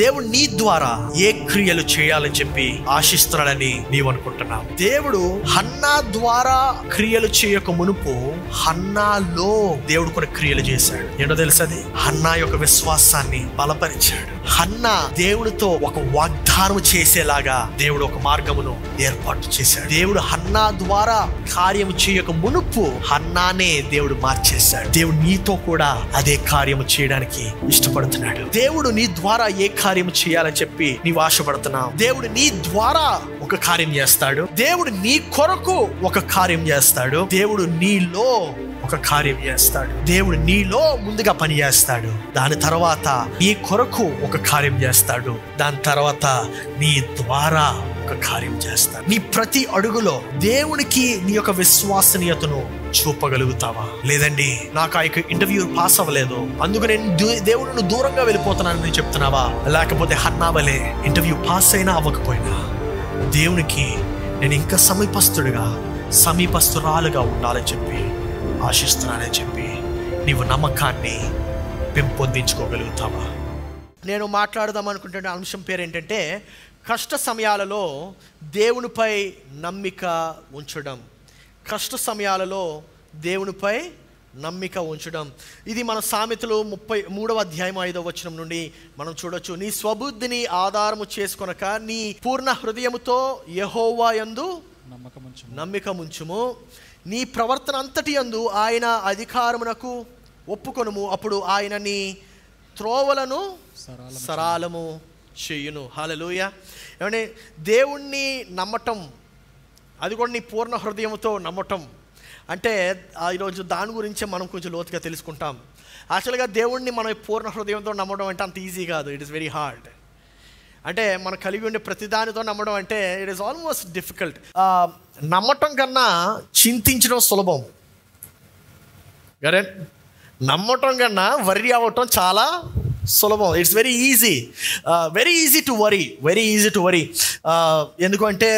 దేవుడు నీ ద్వారా ఏ క్రియలు చేయాలని చెప్పి ఆశిస్తున్నాడని నీవు అనుకుంటున్నావు? దేవుడు హన్నా ద్వారా క్రియలు చేయక మునుపు హన్నాలో దేవుడు కొన్ని క్రియలు చేశాడు. ఏంటో తెలుసది? హన్నా యొక్క విశ్వాసాన్ని బలపరిచాడు. హన్నా దేవుడితో ఒక వాగ్దానం చేసేలాగా దేవుడు ఒక మార్గమును ఏర్పాటు చేశాడు. దేవుడు హన్నా ద్వారా కార్యము చేయక మునుపు హన్నానే దేవుడు మార్చేశాడు. దేవుడు నీతో కూడా అదే కార్యము చేయడానికి ఇష్టపడుతున్నాడు. దేవుడు నీ ద్వారా ఏ కార్యము చేయాలని చెప్పి నీవు ఆశపడుతున్నావు. దేవుడు నీ ద్వారా ఒక కార్యం చేస్తాడు. దేవుడు నీ కొరకు ఒక కార్యం చేస్తాడు. దేవుడు నీలో ఒక కార్యం చేస్తాడు. దేవుడు నీలో ముందుగా పని చేస్తాడు. దాని తర్వాత నీ కొరకు ఒక కార్యం చేస్తాడు. దాని తర్వాత నీ ద్వారా ఒక కార్యం చేస్తాడు. నీ ప్రతి అడుగులో దేవునికి నీ యొక్క విశ్వసనీయతను చూపగలుగుతావా? లేదండి, నాకు ఆ యొక్క ఇంటర్వ్యూ పాస్ అవ్వలేదు, అందుకు నేను దేవుడిని దూరంగా వెళ్ళిపోతున్నానని చెప్తున్నావా? లేకపోతే హన్నా వలె ఇంటర్వ్యూ పాస్ అయినా అవ్వకపోయినా దేవునికి నేను ఇంకా సమీపస్తురాలుగా ఉండాలని చెప్పి ఆశిస్తున్నానని చెప్పి నీవు నమ్మకాన్ని పెంపొందించుకోగలుగుతావా? నేను మాట్లాడదాం అనుకుంటున్న అంశం పేరు ఏంటంటే కష్ట సమయాలలో దేవునిపై నమ్మిక ఉంచడం. కష్ట సమయాలలో దేవునిపై నమ్మిక ఉంచడం. ఇది మన సామెతలు 33వ అధ్యాయం 5వ వచనం నుండి మనం చూడొచ్చు. నీ స్వబుద్ధిని ఆధారము చేసుకొనక నీ పూర్ణ హృదయముతో యెహోవా యందు నమ్మికముంచుము. నీ ప్రవర్తన అంతటి యందు ఆయన అధికారమునకు ఒప్పుకొనుము. అప్పుడు ఆయన నీ త్రోవలను సరళము చేయును. హల్లెలూయా. ఏమంటే దేవుణ్ణి నమ్మటం, అది కూడా నీ పూర్ణ హృదయంతో నమ్మటం అంటే ఈరోజు దాని గురించే మనం కొంచెం లోతుగా తెలుసుకుంటాం. యాక్చువల్గా దేవుణ్ణి మనం పూర్ణ హృదయంతో నమ్మడం అంటే అంత ఈజీ కాదు. It is very hard. అంటే మనం కలిగి ఉండే ప్రతిదానితో నమ్మడం అంటే ఇట్ ఈస్ ఆల్మోస్ట్ డిఫికల్ట్. నమ్మటం కన్నా చింతించడం సులభం. కరెక్ట్? నమ్మటం కన్నా వర్రీ అవ్వటం చాలా సులభం. It's very easy to worry. ఎందుకంటే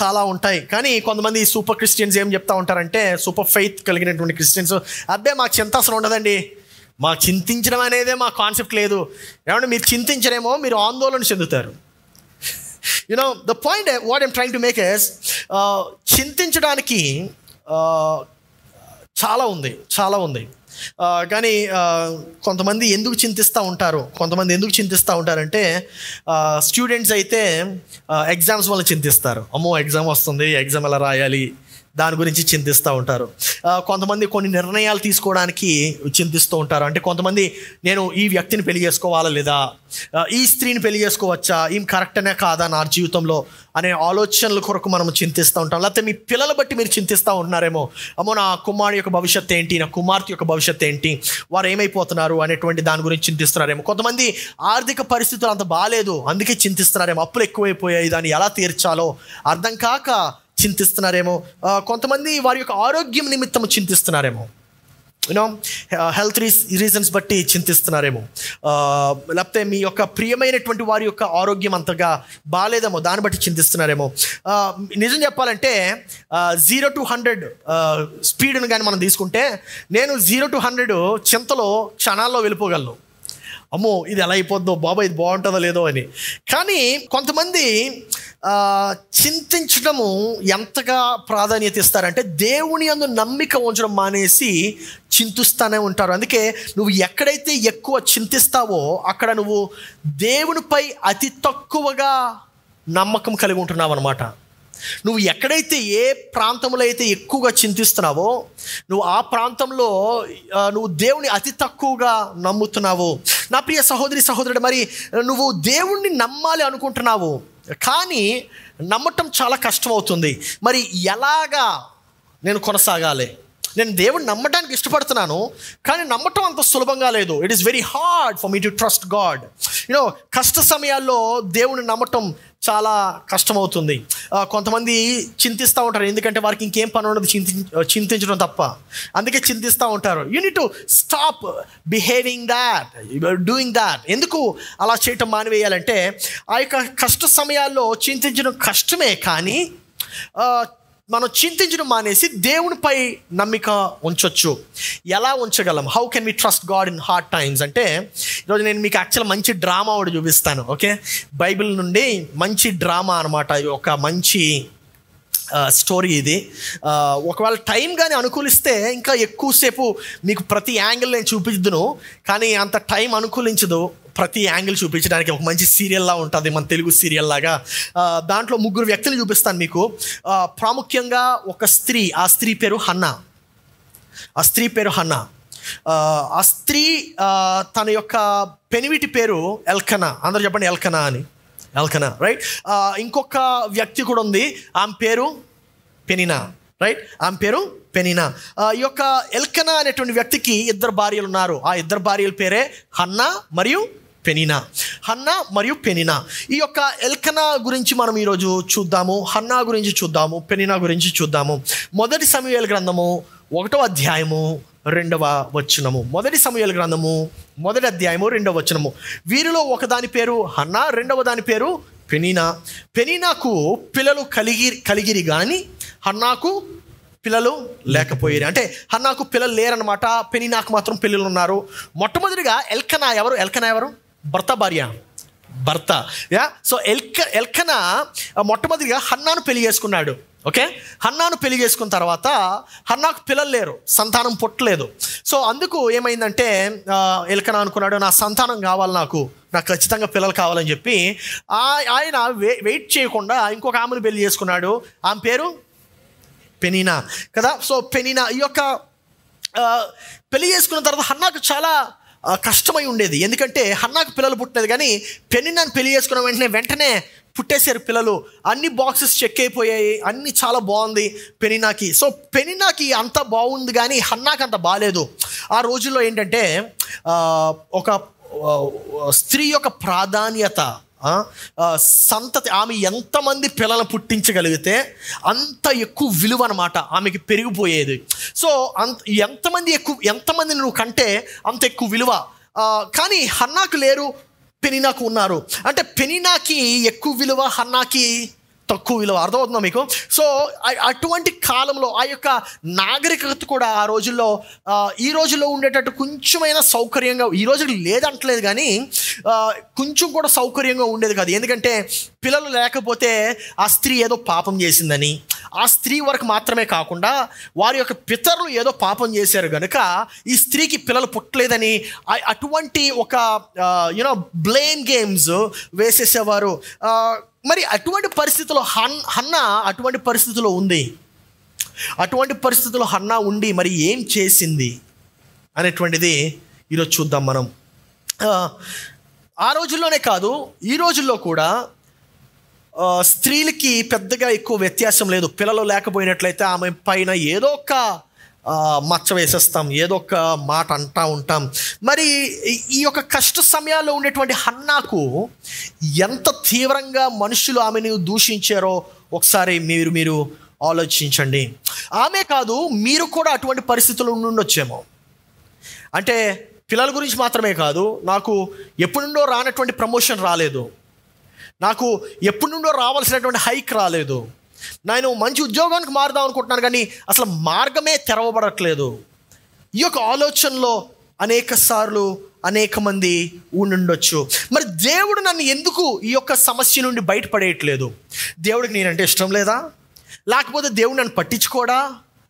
చాలా ఉంటాయి. కానీ కొంతమంది సూపర్ క్రిస్టియన్స్ ఏం చెప్తా ఉంటారంటే, సూపర్ ఫెయిత్ కలిగినటువంటి క్రిస్టియన్స్, అబ్బే మాకు చింత అసలు ఉండదండి, మాకు చింతించడం అనేదే మా కాన్సెప్ట్ లేదు. ఏమంటే మీరు చింతించరేమో, మీరు ఆందోళన చెందుతారు. The point what I'm trying to make is, చింతించడానికి చాలా ఉంది. కానీ కొంతమంది ఎందుకు చింతిస్తూ ఉంటారంటే స్టూడెంట్స్ అయితే ఎగ్జామ్స్ వల్ల చింతిస్తారు. అమ్మో ఎగ్జామ్ వస్తుంది, ఎగ్జామ్ ఎలా రాయాలి, దాని గురించి చింతిస్తూ ఉంటారు. కొంతమంది కొన్ని నిర్ణయాలు తీసుకోవడానికి చింతిస్తూ ఉంటారు. అంటే కొంతమంది నేను ఈ వ్యక్తిని పెళ్లి చేసుకోవాలా లేదా, ఈ స్త్రీని పెళ్లి చేసుకోవచ్చా, ఈమె కరెక్టనే కాదా నా జీవితంలో అనే ఆలోచనల కొరకు మనం చింతిస్తూ ఉంటాం. లేకపోతే మీ పిల్లల బట్టి మీరు చింతిస్తూ ఉంటున్నారేమో, అమ్మో నా కుమారుడు యొక్క భవిష్యత్తు ఏంటి, నా కుమార్తె యొక్క భవిష్యత్తు ఏంటి, వారు ఏమైపోతున్నారు అనేటువంటి దాని గురించి చింతిస్తున్నారేమో. కొంతమంది ఆర్థిక పరిస్థితులు అంత బాగాలేదు, అందుకే చింతిస్తున్నారేమో, అప్పులు ఎక్కువైపోయాయి, దాన్ని ఎలా తీర్చాలో అర్థం కాక చింతిస్తున్నారేమో. కొంతమంది వారి యొక్క ఆరోగ్యం నిమిత్తం చింతిస్తున్నారేమో, హెల్త్ రీజన్స్ బట్టి చింతిస్తున్నారేమో. లేకపోతే మీ యొక్క ప్రియమైనటువంటి వారి యొక్క ఆరోగ్యం అంతగా బాగాలేదేమో, దాన్ని బట్టి చింతిస్తున్నారేమో. నిజం చెప్పాలంటే 0 to 100 స్పీడ్ని కానీ మనం తీసుకుంటే, నేను 0 to 100 చింతలో క్షణాల్లో వెళ్ళిపోగలను. అమ్మో ఇది ఎలా అయిపోద్దో బాబా, ఇది బాగుంటుందో లేదో అని. కానీ కొంతమంది చింతించడము ఎంతగా ప్రాధాన్యత ఇస్తారంటే దేవుని యందు నమ్మిక ఉంచడం మానేసి చింతిస్తూనే ఉంటారు. అందుకే నువ్వు ఎక్కడైతే ఎక్కువ చింతిస్తావో అక్కడ నువ్వు దేవునిపై అతి తక్కువగా నమ్మకం కలిగి ఉంటున్నావు అన్నమాట. నువ్వు ఎక్కడైతే ఏ ప్రాంతంలో అయితే ఎక్కువగా చింతిస్తున్నావో నువ్వు ఆ ప్రాంతంలో నువ్వు దేవుని అతి తక్కువగా నమ్ముతున్నావు. నా ప్రియ సహోదరుడు, మరి నువ్వు దేవుణ్ణి నమ్మాలి అనుకుంటున్నావు, కానీ నమ్మటం చాలా కష్టం అవుతుంది. మరి ఎలాగా నేను కొనసాగాలి? నేను దేవుణ్ణి నమ్మటానికి ఇష్టపడుతున్నాను, కానీ నమ్మటం అంత సులభంగా లేదు. It is very hard for me to trust God. కష్ట సమయాల్లో దేవుని నమ్మటం చాలా కష్టమవుతుంది. కొంతమంది చింతిస్తూ ఉంటారు, ఎందుకంటే వారికి ఇంకేం పని ఉండదు చింతించడం తప్ప, అందుకే చింతిస్తూ ఉంటారు. You need to stop behaving that, doing that. ఎందుకు అలా చేయటం మానివేయాలంటే, ఆ యొక్క కష్ట సమయాల్లో చింతించడం కష్టమే, కానీ మనం చింతించడం మానేసి దేవునిపై నమ్మిక ఉంచొచ్చు. ఎలా ఉంచగలం? How can we trust God in hard times అంటే, ఈరోజు నేను మీకు యాక్చువల్ మంచి డ్రామా ఒకటి చూపిస్తాను. ఓకే, బైబిల్ నుండి మంచి డ్రామా అనమాట, ఒక మంచి స్టోరీ ఇది. ఒకవేళ టైం కానీ అనుకూలిస్తే ఇంకా ఎక్కువసేపు మీకు ప్రతి యాంగిల్ నేను చూపించదును, కానీ అంత టైం అనుకూలించదు ప్రతి యాంగిల్ చూపించడానికి. ఒక మంచి సీరియల్లా ఉంటుంది, మన తెలుగు సీరియల్ లాగా. దాంట్లో 3 వ్యక్తులు చూపిస్తాను మీకు. ప్రాముఖ్యంగా ఒక స్త్రీ, ఆ స్త్రీ పేరు హన్నా. ఆ స్త్రీ తన యొక్క పెనివిటి పేరు ఎల్కనా. అందరూ చెప్పండి ఎల్కనా అని. రైట్. ఇంకొక వ్యక్తి కూడా ఉంది, ఆమె పేరు పెనినా. రైట్, ఆమె పేరు పెనినా. ఈ యొక్క ఎల్కనా అనేటువంటి వ్యక్తికి 2 భార్యలు ఉన్నారు. ఆ 2 భార్యల పేరే హన్నా మరియు పెనినా. ఈ యొక్క ఎల్కనా గురించి మనం ఈరోజు చూద్దాము, హన్నా గురించి చూద్దాము, పెనినా గురించి చూద్దాము. 1 సమూయేలు గ్రంథము 1వ అధ్యాయము 2వ వచనము. 1 సమూయేలు గ్రంథము 1వ అధ్యాయము 2వ వచనము. వీరిలో ఒకదాని పేరు హన్నా, రెండవ దాని పేరు పెనినా. పెనినాకు పిల్లలు కలిగిరి కానీ హన్నాకు పిల్లలు లేకపోయారు. అంటే హన్నాకు పిల్లలు లేరనమాట, పెనినాకు మాత్రం పిల్లలు ఉన్నారు. మొట్టమొదటిగా ఎల్కనా ఎవరు? భర్త. సో ఎల్కనా మొట్టమొదటిగా హన్నాను పెళ్లి చేసుకున్నాడు. ఓకే, హన్నాను పెళ్లి చేసుకున్న తర్వాత హన్నాకు పిల్లలు లేరు, సంతానం పుట్టలేదు. సో అందుకు ఏమైందంటే ఎల్కనా అనుకున్నాడు, నా సంతానం కావాలి, నాకు ఖచ్చితంగా పిల్లలు కావాలని చెప్పి ఆయన వెయిట్ చేయకుండా ఇంకొక ఆమెను పెళ్లి చేసుకున్నాడు. ఆమె పేరు పెనినా కదా. సో పెనినా ఈ యొక్క పెళ్లి చేసుకున్న తర్వాత హన్నాకు చాలా కష్టమై ఉండేది. ఎందుకంటే హన్నాకు పిల్లలు పుట్టలేదు, కానీ పెనినాను పెళ్లి చేసుకున్న వెంటనే పుట్టేశారు పిల్లలు. అన్ని బాక్సెస్ చెక్ అయిపోయాయి, అన్నీ చాలా బాగుంది పెనినాకి. సో పెనినాకి అంత బాగుంది కానీ హన్నాకి అంత బాగాలేదు. ఆ రోజుల్లో ఏంటంటే ఒక స్త్రీ యొక్క ప్రాధాన్యత, సంతతి, ఆమె ఎంతమంది పిల్లలను పుట్టించగలిగితే అంత ఎక్కువ విలువ అనమాట ఆమెకి పెరిగిపోయేది. సో ఎంతమందిని నువ్వు కంటే అంత ఎక్కువ విలువ. కానీ హన్నాకు లేరు, పెనినాకు ఉన్నారు. అంటే పెనినాకి ఎక్కువ విలువ, హన్నాకి తక్కువ విలువ. అర్థమవుతుందా మీకు? సో అటువంటి కాలంలో ఆ యొక్క నాగరికత కూడా ఆ రోజుల్లో ఈ రోజుల్లో ఉండేటట్టు కొంచెమైనా సౌకర్యంగా, ఈ రోజు లేదంటలేదు కానీ కొంచెం కూడా సౌకర్యంగా ఉండేది కాదు. ఎందుకంటే పిల్లలు లేకపోతే ఆ స్త్రీ ఏదో పాపం చేసిందని, ఆ స్త్రీ వరకు మాత్రమే కాకుండా వారి యొక్క పితరులు ఏదో పాపం చేశారు కనుక ఈ స్త్రీకి పిల్లలు పుట్టలేదని అటువంటి ఒక బ్లేమ్ గేమ్స్ వేసేసేవారు. మరి అటువంటి పరిస్థితుల్లో హన్నా అటువంటి పరిస్థితుల్లో ఉంది. అటువంటి పరిస్థితుల్లో హన్నా ఉండి మరి ఏం చేసింది అనేటువంటిది ఈరోజు చూద్దాం మనం. ఆ రోజుల్లోనే కాదు, ఈ రోజుల్లో కూడా స్త్రీలకి పెద్దగా ఎక్కువ వ్యత్యాసం లేదు. పిల్లలు లేకపోయినట్లయితే ఆమె పైన ఏదో ఒక మచ్చ వేసేస్తాం, ఏదో ఒక మాట అంటూ ఉంటాం. మరి ఈ యొక్క కష్ట సమయాల్లో ఉండేటువంటి హన్నాకు ఎంత తీవ్రంగా మనుషులు ఆమెను దూషించారో ఒకసారి మీరు ఆలోచించండి. ఆమె కాదు, మీరు కూడా అటువంటి పరిస్థితులు ఉండొచ్చేమో. అంటే పిల్లల గురించి మాత్రమే కాదు, నాకు ఎప్పటి నుండో రానటువంటి ప్రమోషన్ రాలేదు, నాకు ఎప్పటి నుండో రావాల్సినటువంటి హైక్ రాలేదు, నేను మంచి ఉద్యోగానికి మారుదాం అనుకుంటున్నాను కానీ అసలు మార్గమే తెరవబడట్లేదు. ఈ యొక్క ఆలోచనలో అనేక మంది ఉండుండొచ్చు. మరి దేవుడు నన్ను ఎందుకు ఈ యొక్క సమస్య నుండి బయటపడేయట్లేదు? దేవుడికి నేనంటే ఇష్టం లేదా, లేకపోతే దేవుడు నన్ను పట్టించుకోడా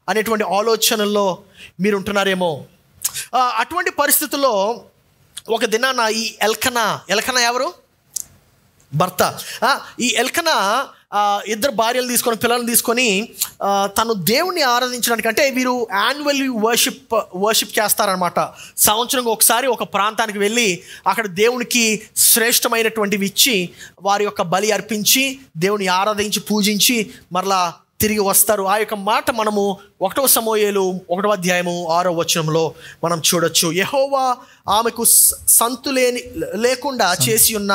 అనేటువంటి ఆలోచనల్లో మీరు ఉంటున్నారేమో. అటువంటి పరిస్థితుల్లో ఒక దినాన ఈ ఎల్కనా ఎవరు? భర్త. ఈ ఎల్కనా 2 భార్యలు తీసుకొని, పిల్లల్ని తీసుకొని తను దేవుణ్ణి ఆరాధించడానికి, అంటే వీరు యాన్యువల్లీ వర్షిప్ చేస్తారనమాట. సంవత్సరంగా ఒకసారి ఒక ప్రాంతానికి వెళ్ళి అక్కడ దేవునికి శ్రేష్టమైనటువంటివి ఇచ్చి వారి యొక్క బలి అర్పించి దేవుని ఆరాధించి పూజించి మరలా తిరిగి వస్తారు. ఆ యొక్క మాట మనము 1 సమూయేలు 1వ అధ్యాయము 6వ వచనంలో మనం చూడొచ్చు. యెహోవా ఆమెకు సంతు లేకుండా చేసి ఉన్న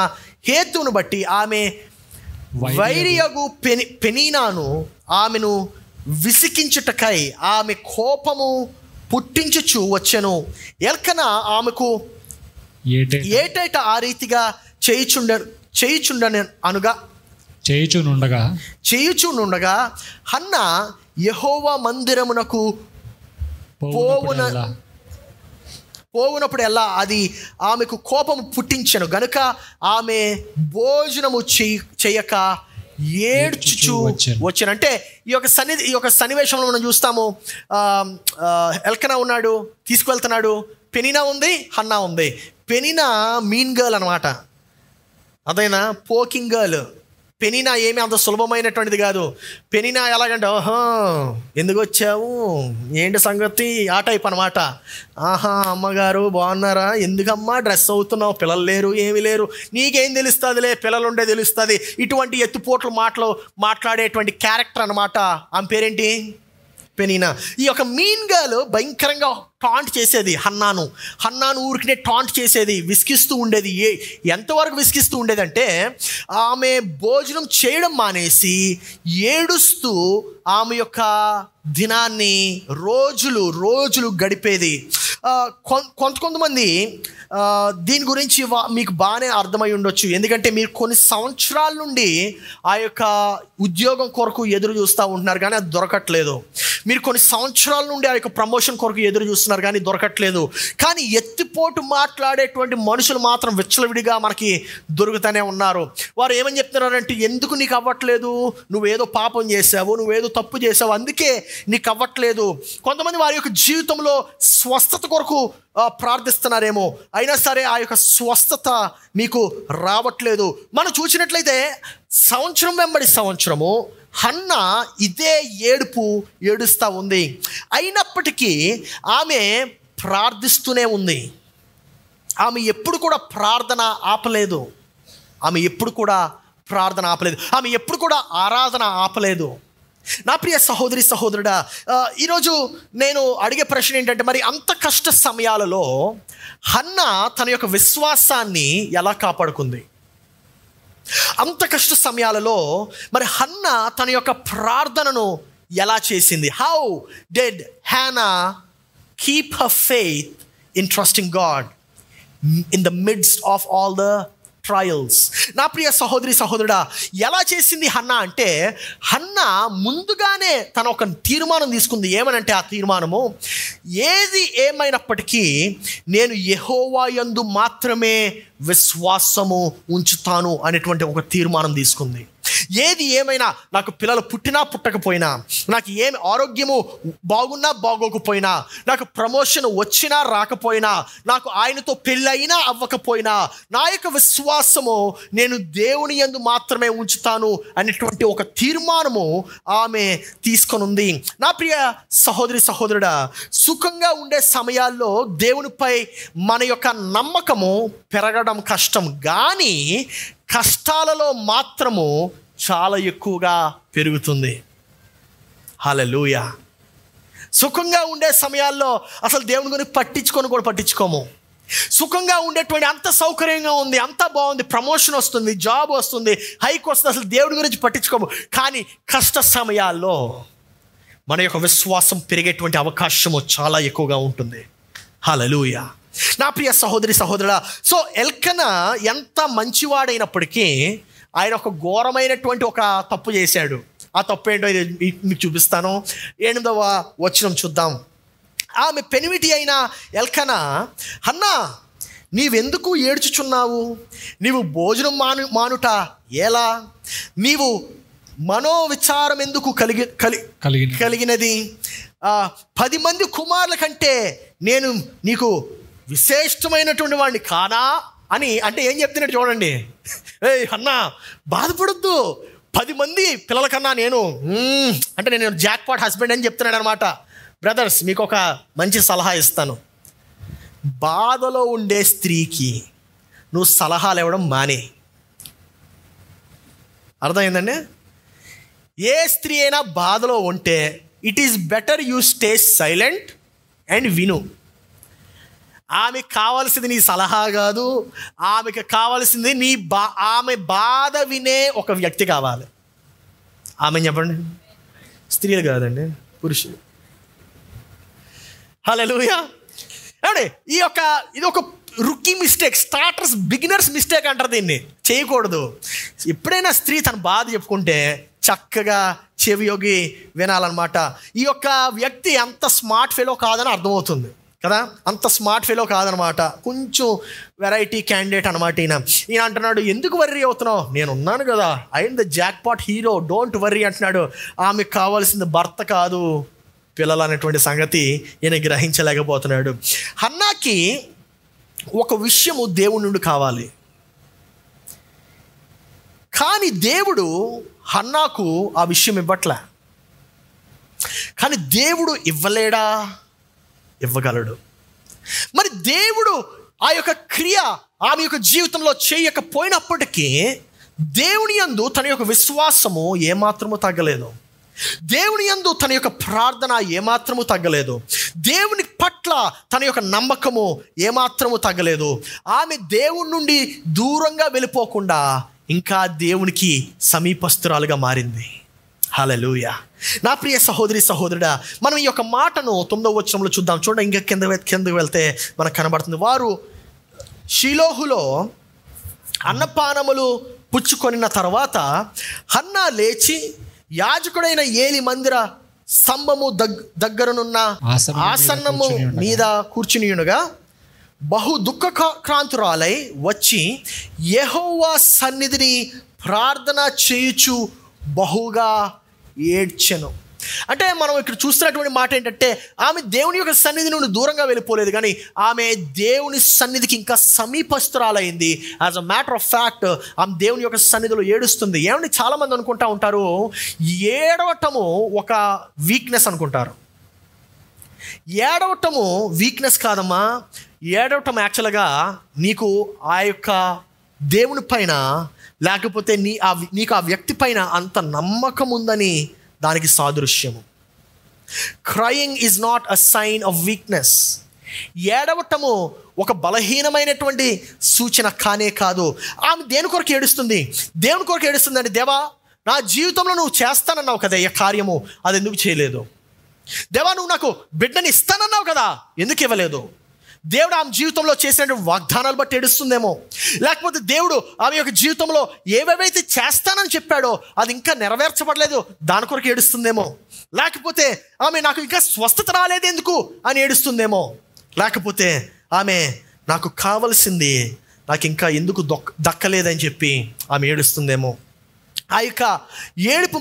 హేతువును బట్టి ఆమె వైరియగు పెనీనాను ఆమెను విసికించుటకై ఆమె కోపము పుట్టించుచు వచ్చెను. ఎల్కనా ఆమెకు ఏటైట ఆ రీతిగా చేయుచుండని అనుగా చేయుచునుండగా హన్నా యెహోవా మందిరమునకు పోవునప్పుడు ఎలా అది ఆమెకు కోపం పుట్టించెను గనుక ఆమె భోజనము చేయక ఏడ్చుచూ వచ్చాను. అంటే ఈ యొక్క సన్నివేశంలో మనం చూస్తాము. ఎల్కనా ఉన్నాడు, తీసుకువెళ్తున్నాడు. పెనినా ఉంది, హన్నా ఉంది. పెనినా మీన్ గర్ల్ అనమాట, అదైనా పోకింగ్ గర్ల్. పెనినా ఏమి అంత సులభమైనటువంటిది కాదు. పెనినా ఎలాగంటే, ఓహో ఎందుకు వచ్చావు, ఏంటి సంగతి, ఆ టైప్ అనమాట. ఆహా అమ్మగారు బాగున్నారా, ఎందుకమ్మా డ్రెస్ అవుతున్నావు, పిల్లలు లేరు ఏమి లేరు, నీకేం తెలుస్తుందిలే, పిల్లలు ఉండే తెలుస్తుంది. ఇటువంటి ఎత్తుపోట్లు మాట్లాడేటువంటి క్యారెక్టర్ అనమాట. ఆమె పేరేంటి, పెనినా. ఈ యొక్క మీన్ గర్ల్ భయంకరంగా టాంట్ చేసేది హన్నాను ఊరికినే టాంట్ చేసేది, విసిగిస్తూ ఉండేది. ఎంతవరకు విసిగిస్తూ ఉండేదంటే ఆమె భోజనం చేయడం మానేసి ఏడుస్తూ ఆమె యొక్క దినాన్ని రోజులు గడిపేది. కొంతమంది దీని గురించి మీకు బాగానే అర్థమై ఉండొచ్చు. ఎందుకంటే మీరు కొన్ని సంవత్సరాల నుండి ఆ యొక్క ఉద్యోగం కొరకు ఎదురు చూస్తూ ఉంటున్నారు కానీ అది దొరకట్లేదు. మీరు కొన్ని సంవత్సరాల నుండి ఆ యొక్క ప్రమోషన్ కొరకు ఎదురు చూస్తున్నారు కానీ దొరకట్లేదు. కానీ ఎత్తిపోటు మాట్లాడేటువంటి మనుషులు మాత్రం విచ్చలవిడిగా మనకి దొరుకుతూనే ఉన్నారు. వారు ఏమని చెప్తున్నారంటే, ఎందుకు నీకు అవ్వట్లేదు, నువ్వేదో పాపం చేసావు, నువ్వేదో తప్పు చేసావు, అందుకే నీకు అవ్వట్లేదు. కొంతమంది వారి యొక్క జీవితంలో స్వస్థత కొరకు ప్రార్థిస్తున్నారేమో, అయినా సరే ఆ యొక్క స్వస్థత మీకు రావట్లేదు. మనం చూసినట్లయితే సంవత్సరం వెంబడి సంవత్సరము హన్నా ఇదే ఏడుస్తూ ఉంది. అయినప్పటికీ ఆమె ప్రార్థిస్తూనే ఉంది. ఆమె ఎప్పుడు కూడా ప్రార్థన ఆపలేదు. ఆమె ఎప్పుడు కూడా ఆరాధన ఆపలేదు. నా ప్రియ సహోదరి సహోదరుడా, ఈరోజు నేను అడిగే ప్రశ్న ఏంటంటే, మరి అంత కష్ట సమయాలలో హన్నా తన యొక్క విశ్వాసాన్ని ఎలా కాపాడుకుంది? అంత కష్ట సమయాలలో మరి హన్నా తన యొక్క ప్రార్థనను ఎలా చేసింది? How did Hannah keep her faith in trusting God in the midst of all the trials? నా ప్రియ సహోదరి సహోదరుడా, ఎలా చేసింది హన్నా అంటే, హన్నా ముందుగానే తన ఒక తీర్మానం తీసుకుంది. ఏమనంటే ఆ తీర్మానము, ఏది ఏమైనప్పటికీ నేను యెహోవా యందు మాత్రమే విశ్వాసము ఉంచుతాను అనేటువంటి ఒక తీర్మానం తీసుకుంది. ఏది ఏమైనా, నాకు పిల్లలు పుట్టినా పుట్టకపోయినా, నాకు ఏమి ఆరోగ్యము బాగున్నా బాగోకపోయినా, నాకు ప్రమోషన్ వచ్చినా రాకపోయినా, నాకు ఆయనతో పెళ్ళైనా అవ్వకపోయినా, నా యొక్క విశ్వాసము నేను దేవుని యందు మాత్రమే ఉంచుతాను అనేటువంటి ఒక తీర్మానము ఆమె తీసుకొని ఉంది. నా ప్రియ సహోదరి సహోదరుడా, సుఖంగా ఉండే సమయాల్లో దేవునిపై మన యొక్క నమ్మకము పెరగడం కష్టం, కానీ కష్టాలలో మాత్రము చాలా ఎక్కువగా పెరుగుతుంది. హల్లెలూయా. సుఖంగా ఉండే సమయాల్లో అసలు దేవుని గురించి పట్టించుకోము. సుఖంగా ఉండేటువంటి అంత సౌకర్యంగా ఉంది, అంత బాగుంది, ప్రమోషన్ వస్తుంది, జాబ్ వస్తుంది, హైక్ వస్తుంది, అసలు దేవుడి గురించి పట్టించుకోము. కానీ కష్ట సమయాల్లో మన యొక్క విశ్వాసం పెరిగేటువంటి అవకాశము చాలా ఎక్కువగా ఉంటుంది. హల్లెలూయా. నా ప్రియ సహోదరి సహోదరుడా, సో ఎల్కనా ఎంత మంచివాడైనప్పటికీ ఆయన ఒక ఘోరమైనటువంటి ఒక తప్పు చేశాడు. ఆ తప్పు ఏంటో మీకు చూపిస్తాను. 8వ వచనం చూద్దాం. ఆమె పెనిమిటి అయిన ఎల్కనా, హన్నా నీవెందుకు ఏడ్చుచున్నావు, నీవు భోజనం మానుట ఎలా, నీవు మనోవిచారం ఎందుకు కలిగినది, 10 మంది కుమారుల కంటే నేను నీకు విశేషమైనటువంటి వాడిని కానా అని అంటే ఏం చెప్తున్నాడు చూడండి. అన్నా బాధపడొద్దు, 10 మంది పిల్లల కన్నా నేను అంటే నేను జాక్పాట్ హస్బెండ్ అని చెప్తున్నాడు అనమాట. బ్రదర్స్, మీకు ఒక మంచి సలహా ఇస్తాను. బాధలో ఉండే స్త్రీకి నువ్వు సలహాలు ఇవ్వడం మానే. అర్థమైందండి? ఏ స్త్రీ అయినా బాధలో ఉంటే it is better you stay silent and విను. ఆమెకు కావాల్సింది నీ సలహా కాదు, ఆమెకు కావాల్సింది ఆమె బాధ వినే ఒక వ్యక్తి కావాలి. ఆమె చెప్పండి, స్త్రీలు కాదండి, పురుషులు. హల్లెలూయా. ఏమండి, ఇది ఒక రుకీ మిస్టేక్, బిగినర్స్ మిస్టేక్ అంటారు దీన్ని. చేయకూడదు. ఎప్పుడైనా స్త్రీ తన బాధ చెప్పుకుంటే చక్కగా చెవియోగి వినాలన్నమాట. ఈ యొక్క వ్యక్తి అంత స్మార్ట్ ఫెలో కాదని అర్థమవుతుంది కదా, అంత స్మార్ట్ ఫెలో కాదనమాట, కొంచెం వెరైటీ క్యాండిడేట్ అనమాట. ఈయన అంటున్నాడు, ఎందుకు వర్రీ అవుతున్నావు, నేను ఉన్నాను కదా, I'm the jackpot hero, don't worry అంటున్నాడు. ఆమెకు కావాల్సింది భర్త కాదు, పిల్లలు అనేటువంటి సంగతి ఈయన గ్రహించలేకపోతున్నాడు. హన్నాకి ఒక విషయము దేవుడి నుండి కావాలి, కానీ దేవుడు హన్నాకు ఆ విషయం ఇవ్వట్లే. కానీ దేవుడు ఇవ్వలేడా? ఇవ్వగలడు. మరి దేవుడు ఆ యొక్క క్రియ ఆమె యొక్క జీవితంలో చేయకపోయినప్పటికీ దేవుని యందు తన యొక్క విశ్వాసము ఏమాత్రము తగ్గలేదు, దేవుని యందు తన యొక్క ప్రార్థన ఏమాత్రము తగ్గలేదు, దేవుని పట్ల తన యొక్క నమ్మకము ఏమాత్రము తగ్గలేదు. ఆమె దేవుని నుండి దూరంగా వెళ్ళిపోకుండా ఇంకా దేవునికి సమీపస్తురాలుగా మారింది. హల్లెలూయా. నా ప్రియ సహోదరి సహోదరుడా, మనం ఈ యొక్క మాటను 9వ వచనంలో చూద్దాం. చూడండి, ఇంకా కిందకి వెళ్తే మనకు కనబడుతుంది. వారు షిలోహులో అన్నపానములు పుచ్చుకొనిన తర్వాత హన్నా లేచి యాజకుడైన ఏలి మందిర స్తంభము దగ్గరనున్న ఆసనము మీద కూర్చునియునుగా బహు దుఃఖక్రాంతురాలై వచ్చి యెహోవా సన్నిధిని ప్రార్థన చేయుచు బహుగా ఏడ్చెను. అంటే మనం ఇక్కడ చూస్తున్నటువంటి మాట ఏంటంటే, ఆమె దేవుని యొక్క సన్నిధి నుండి దూరంగా వెళ్ళిపోలేదు, కానీ ఆమె దేవుని సన్నిధికి ఇంకా సమీపస్తురాలైంది. As a matter of fact ఆమె దేవుని యొక్క సన్నిధిలో ఏడుస్తుంది. ఏమంటే చాలామంది అనుకుంటా ఉంటారు, ఏడవటము ఒక వీక్నెస్ అనుకుంటారు. ఏడవటము వీక్నెస్ కాదమ్మా. ఏడవటం యాక్చువల్గా నీకు ఆ యొక్క దేవుని పైన, లేకపోతే నీకు ఆ వ్యక్తి పైన అంత నమ్మకం ఉందని దానికి సాదృశ్యము. Crying is not a sign of weakness. ఏడవటము ఒక బలహీనమైనటువంటి సూచన కానే కాదు. ఆమె దేని కొరకు ఏడుస్తుంది? దేవుని కొరకు ఏడుస్తుందండి. దేవా, నా జీవితంలో నువ్వు చేస్తానన్నావు కదా ఈ కార్యము, అది ఎందుకు చేయలేదు? దేవా, నువ్వు నాకు బిడ్డని ఇస్తానన్నావు కదా, ఎందుకు ఇవ్వలేదు? దేవుడు ఆమె జీవితంలో చేసినటువంటి వాగ్దానాలు బట్టి ఏడుస్తుందేమో, లేకపోతే దేవుడు ఆమె యొక్క జీవితంలో ఏవేవైతే చేస్తానని చెప్పాడో అది ఇంకా నెరవేర్చబడలేదు దాని కొరకు ఏడుస్తుందేమో, లేకపోతే ఆమె నాకు ఇంకా స్వస్థత రాలేదు ఎందుకు అని ఏడుస్తుందేమో, లేకపోతే ఆమె నాకు కావలసింది నాకు ఇంకా ఎందుకు దక్కలేదని చెప్పి ఆమె ఏడుస్తుందేమో. ఆ యొక్క ఏడుపు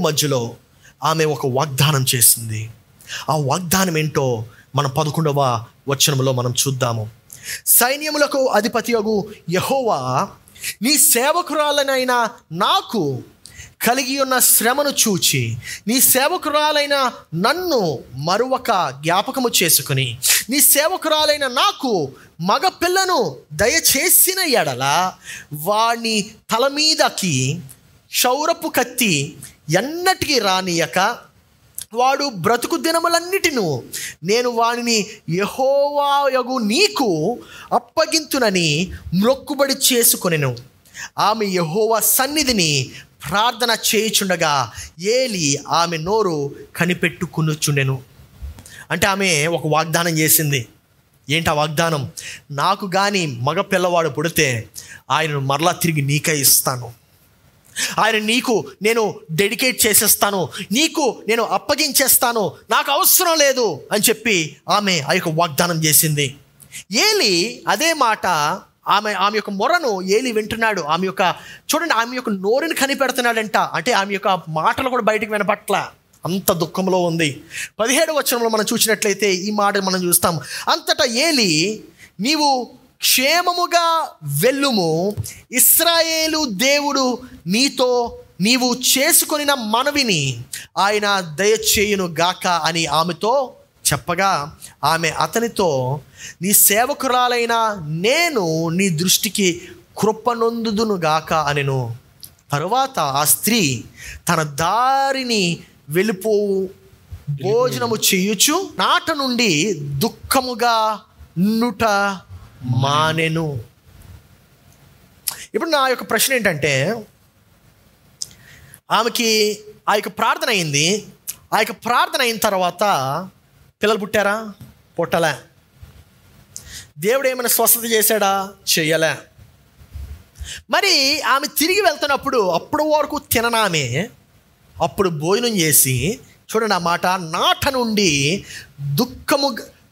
మధ్యలో ఆమె ఒక వాగ్దానం చేసింది. ఆ వాగ్దానం ఏంటో మనం 11వ వచనంలో మనం చూద్దాము. సైన్యములకు అధిపతియగు యెహోవా, నీ సేవకురాలనైన నాకు కలిగి ఉన్న శ్రమను చూచి నీ సేవకురాలైన నన్ను మరొక జ్ఞాపకము చేసుకుని నీ సేవకురాలైన నాకు మగ పిల్లను దయచేసిన ఎడల వాణ్ణి తల మీదకి క్షౌరపు కత్తి ఎన్నటికీ రానియక వాడు బ్రతుకు దినములన్నిటిను నేను వానిని యెహోవాయగు నీకు అప్పగింతునని మొక్కుబడి చేసుకొనెను. ఆమె యెహోవా సన్నిధిని ప్రార్థన చేయుచుండగా ఏలి ఆమె నోరు కనిపెట్టుకునుచుండెను. అంటే ఆమె ఒక వాగ్దానం చేసింది. ఏంటి ఆ వాగ్దానం? నాకు కానీ మగ పిల్లవాడు పుడితే ఆయనను మరలా తిరిగి నీకే ఇస్తాను, ఆయన నీకు నేను డెడికేట్ చేసేస్తాను, నీకు నేను అప్పగించేస్తాను, నాకు అవసరం లేదు అని చెప్పి ఆమె ఆ యొక్క వాగ్దానం చేసింది. ఏలి అదే మాట, ఆమె యొక్క మొరను ఏలి వింటున్నాడు. చూడండి, ఆమె యొక్క నోరుని కనిపెడుతున్నాడంట. అంటే ఆమె యొక్క మాటలు కూడా బయటకు వినపట్ల, అంత దుఃఖంలో ఉంది. 17వ వచనంలో మనం చూసినట్లయితే ఈ మాట మనం చూస్తాం. అంతటా ఏలి, నీవు క్షేమముగా వెళ్ళుము, ఇశ్రాయేలు దేవుడు నీవు చేసుకొనిన మనవిని ఆయన దయచేయును గాక అని ఆమెతో చెప్పగా ఆమె అతనితో, నీ సేవకురాలైన నేను నీ దృష్టికి కృపనొందుదును గాక అనెను. తరువాత ఆ స్త్రీ తన దారిని భోజనము చేయుచు నాట నుండి దుఃఖముగా నుట మానెను. ఇప్పుడు నా యొక్క ప్రశ్న ఏంటంటే, ఆమెకి ఆ యొక్క ప్రార్థన అయింది. ఆ యొక్క ప్రార్థన అయిన తర్వాత పిల్లలు పుట్టారా? పుట్టలే. దేవుడు ఏమైనా స్వస్థత చేశాడా? చెయ్యలే. మరి ఆమె తిరిగి వెళ్తున్నప్పుడు అప్పుడు వరకు తిననామే అప్పుడు భోజనం చేసి, చూడండి ఆ మాట, నాట నుండి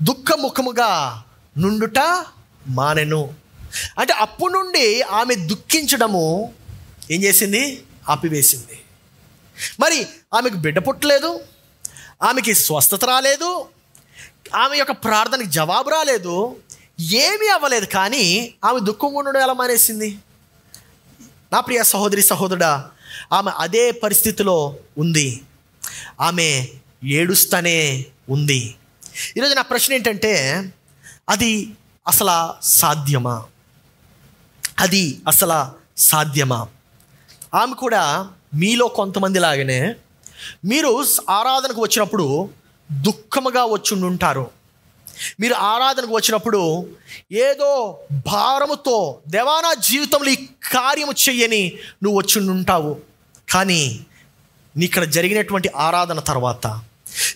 దుఃఖముఖముగా నుండుట మానెను. అంటే అప్పుడు నుండి ఆమె దుఃఖించడము ఏం చేసింది? ఆపివేసింది. మరి ఆమెకు బిడ్డ పుట్టలేదు, ఆమెకి స్వస్థత రాలేదు, ఆమె యొక్క ప్రార్థనకి జవాబు రాలేదు, ఏమీ అవ్వలేదు. కానీ ఆమె దుఃఖంగా ఉండడం ఎలా మానేసింది? నా ప్రియ సహోదరి సహోదరుడా, ఆమె అదే పరిస్థితిలో ఉంది. ఆమె ఏడుస్తూనే ఉంది. ఈరోజు నా ప్రశ్న ఏంటంటే, అది అసలు సాధ్యమా? అది అసలు సాధ్యమా? ఆమె కూడా మీలో కొంతమంది లాగానే మీరు ఆరాధనకు వచ్చినప్పుడు దుఃఖముగా వచ్చి ఉంటారు. మీరు ఆరాధనకు వచ్చినప్పుడు ఏదో భారముతో, దేవా నా జీవితంలో ఈ కార్యము చెయ్యని నువ్వు వచ్చి ఉంటావు. కానీ ఇక్కడ జరిగినటువంటి ఆరాధన తర్వాత,